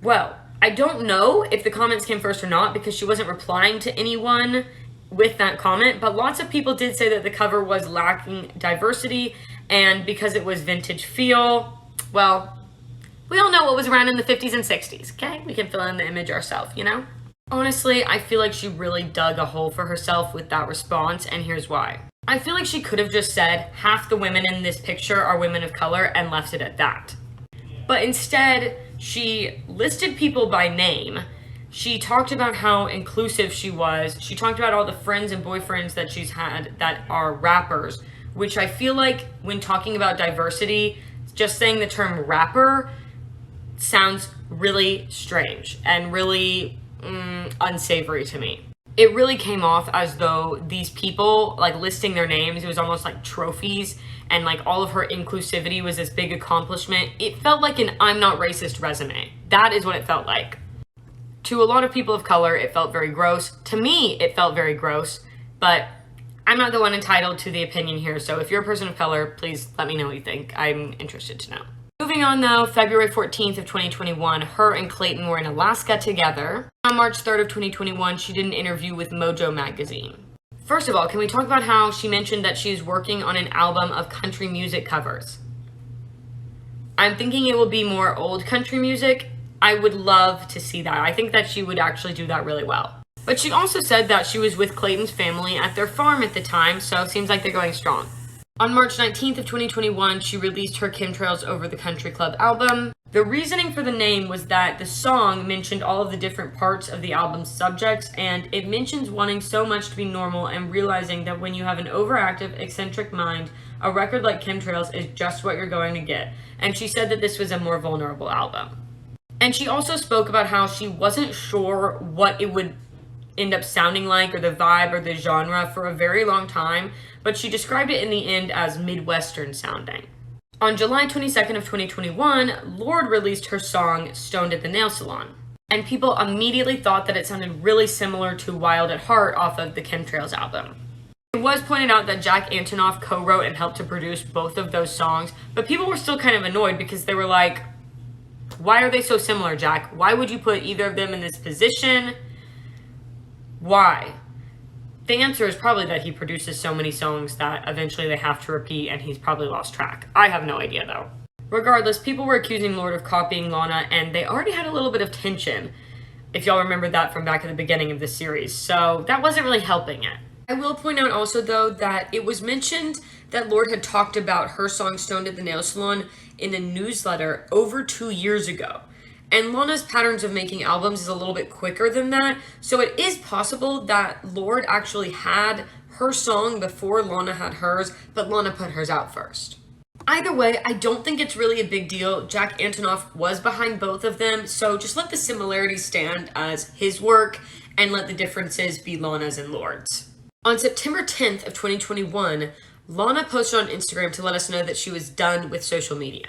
Well, I don't know if the comments came first or not, because she wasn't replying to anyone with that comment, but lots of people did say that the cover was lacking diversity, and because it was vintage feel, well, we all know what was around in the 50s and 60s, okay? We can fill in the image ourselves, you know? Honestly, I feel like she really dug a hole for herself with that response, and here's why. I feel like she could have just said, half the women in this picture are women of color, and left it at that. But instead, she listed people by name. She talked about how inclusive she was. She talked about all the friends and boyfriends that she's had that are rappers, which I feel like when talking about diversity, just saying the term rapper sounds really strange and really unsavory to me. It really came off as though these people, like listing their names, it was almost like trophies, and like all of her inclusivity was this big accomplishment. It felt like an I'm not racist resume. That is what it felt like. To a lot of people of color, it felt very gross. To me, it felt very gross, but I'm not the one entitled to the opinion here, so if you're a person of color, please let me know what you think. I'm interested to know. Moving on though, February 14th of 2021, her and Clayton were in Alaska together. On March 3rd of 2021, she did an interview with Mojo magazine. First of all, can we talk about how she mentioned that she's working on an album of country music covers? I'm thinking it will be more old country music. I would love to see that. I think that she would actually do that really well. But she also said that she was with Clayton's family at their farm at the time, so it seems like they're going strong. On March 19th of 2021, she released her Chemtrails Over the Country Club album. The reasoning for the name was that the song mentioned all of the different parts of the album's subjects, and it mentions wanting so much to be normal and realizing that when you have an overactive, eccentric mind, a record like Chemtrails is just what you're going to get. And she said that this was a more vulnerable album. And she also spoke about how she wasn't sure what it would end up sounding like, or the vibe or the genre, for a very long time, but she described it in the end as Midwestern sounding. On July 22nd of 2021, Lorde released her song Stoned at the Nail Salon, and people immediately thought that it sounded really similar to Wild at Heart off of the Chemtrails album. It was pointed out that Jack Antonoff co-wrote and helped to produce both of those songs, but people were still kind of annoyed because they were like, why are they so similar, Jack? Why would you put either of them in this position? Why? The answer is probably that he produces so many songs that eventually they have to repeat and he's probably lost track. I have no idea though. Regardless, people were accusing Lorde of copying Lana, and they already had a little bit of tension, if y'all remember that from back at the beginning of the series, so that wasn't really helping it. I will point out also though that it was mentioned that Lorde had talked about her song Stoned at the Nail Salon in a newsletter over 2 years ago. And Lana's patterns of making albums is a little bit quicker than that, so it is possible that Lorde actually had her song before Lana had hers, but Lana put hers out first. Either way, I don't think it's really a big deal. Jack Antonoff was behind both of them, so just let the similarities stand as his work and let the differences be Lana's and Lorde's. On September 10th of 2021, Lana posted on Instagram to let us know that she was done with social media.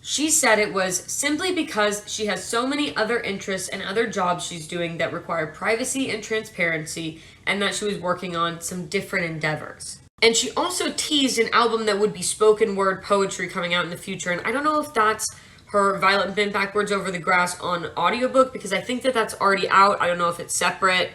She said it was simply because she has so many other interests and other jobs she's doing that require privacy and transparency, and that she was working on some different endeavors. And she also teased an album that would be spoken word poetry coming out in the future, and I don't know if that's her Violet Bent Backwards Over the Grass on audiobook, because I think that that's already out. I don't know if it's separate.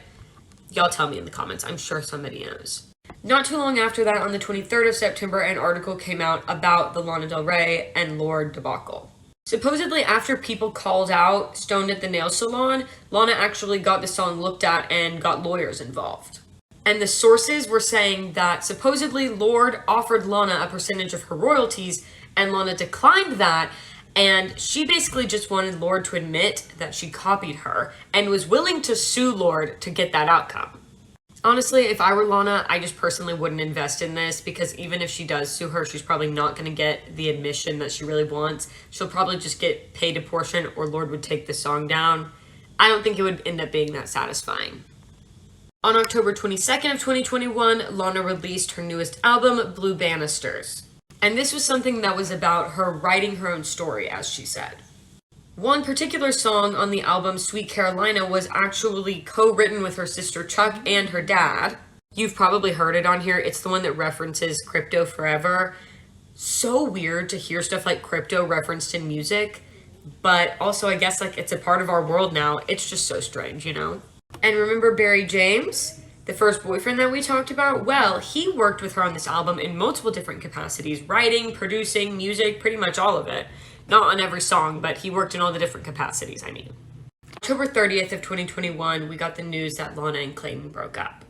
Y'all tell me in the comments. I'm sure somebody knows. Not too long after that, on the 23rd of September, an article came out about the Lana Del Rey and Lorde debacle. Supposedly, after people called out Stoned at the Nail Salon, Lana actually got the song looked at and got lawyers involved. And the sources were saying that supposedly Lorde offered Lana a percentage of her royalties, and Lana declined that, and she basically just wanted Lorde to admit that she copied her and was willing to sue Lorde to get that outcome. Honestly, if I were Lana, I just personally wouldn't invest in this, because even if she does sue her, she's probably not going to get the admission that she really wants. She'll probably just get paid a portion, or Lorde would take the song down. I don't think it would end up being that satisfying. On October 22nd of 2021, Lana released her newest album, Blue Banisters. And this was something that was about her writing her own story, as she said. One particular song on the album, Sweet Carolina, was actually co-written with her sister Chuck and her dad. You've probably heard it on here. It's the one that references crypto forever. So weird to hear stuff like crypto referenced in music, but also I guess like it's a part of our world now. It's just so strange, you know? And remember Barry James, the first boyfriend that we talked about? Well, he worked with her on this album in multiple different capacities, writing, producing, music, pretty much all of it. Not on every song, but he worked in all the different capacities, I mean. October 30th of 2021, we got the news that Lana and Clayton broke up.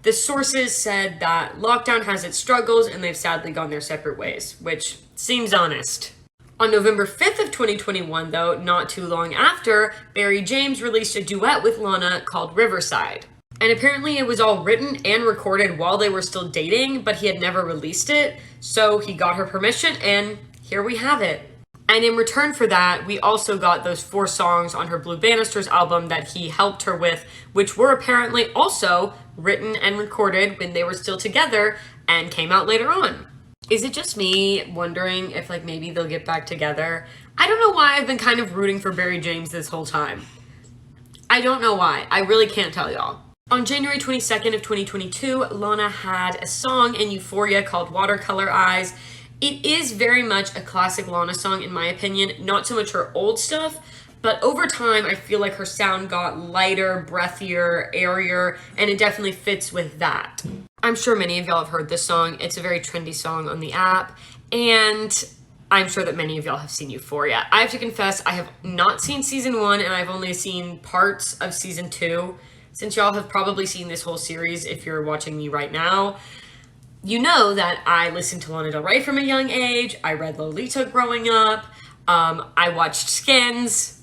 The sources said that lockdown has its struggles and they've sadly gone their separate ways, which seems honest. On November 5th of 2021, though, not too long after, Barry James released a duet with Lana called Riverside. And apparently it was all written and recorded while they were still dating, but he had never released it, so he got her permission, and here we have it. And in return for that, we also got those 4 songs on her Blue Banisters album that he helped her with, which were apparently also written and recorded when they were still together and came out later on. Is it just me wondering if like maybe they'll get back together? I don't know why I've been kind of rooting for Barry James this whole time. I don't know why. I really can't tell y'all. On January 22nd of 2022, Lana had a song in Euphoria called Watercolor Eyes. It is very much a classic Lana song in my opinion, not so much her old stuff, but over time I feel like her sound got lighter, breathier, airier, and it definitely fits with that. I'm sure many of y'all have heard this song. It's a very trendy song on the app, and I'm sure that many of y'all have seen Euphoria. I have to confess, I have not seen season 1, and I've only seen parts of season 2. Since y'all have probably seen this whole series, if you're watching me right now, you know that I listened to Lana Del Rey from a young age. I read Lolita growing up. I watched Skins.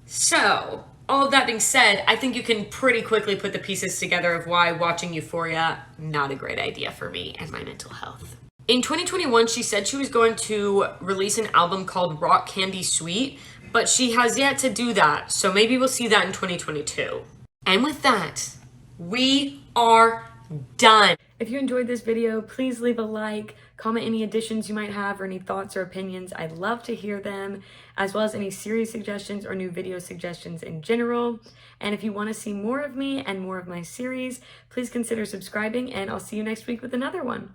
So, all of that being said, I think you can pretty quickly put the pieces together of why watching Euphoria, not a great idea for me and my mental health. In 2021, she said she was going to release an album called Rock Candy Sweet, but she has yet to do that. So maybe we'll see that in 2022. And with that, we are done. If you enjoyed this video, please leave a like, comment any additions you might have or any thoughts or opinions. I'd love to hear them, as well as any series suggestions or new video suggestions in general. And if you want to see more of me and more of my series, please consider subscribing, and I'll see you next week with another one.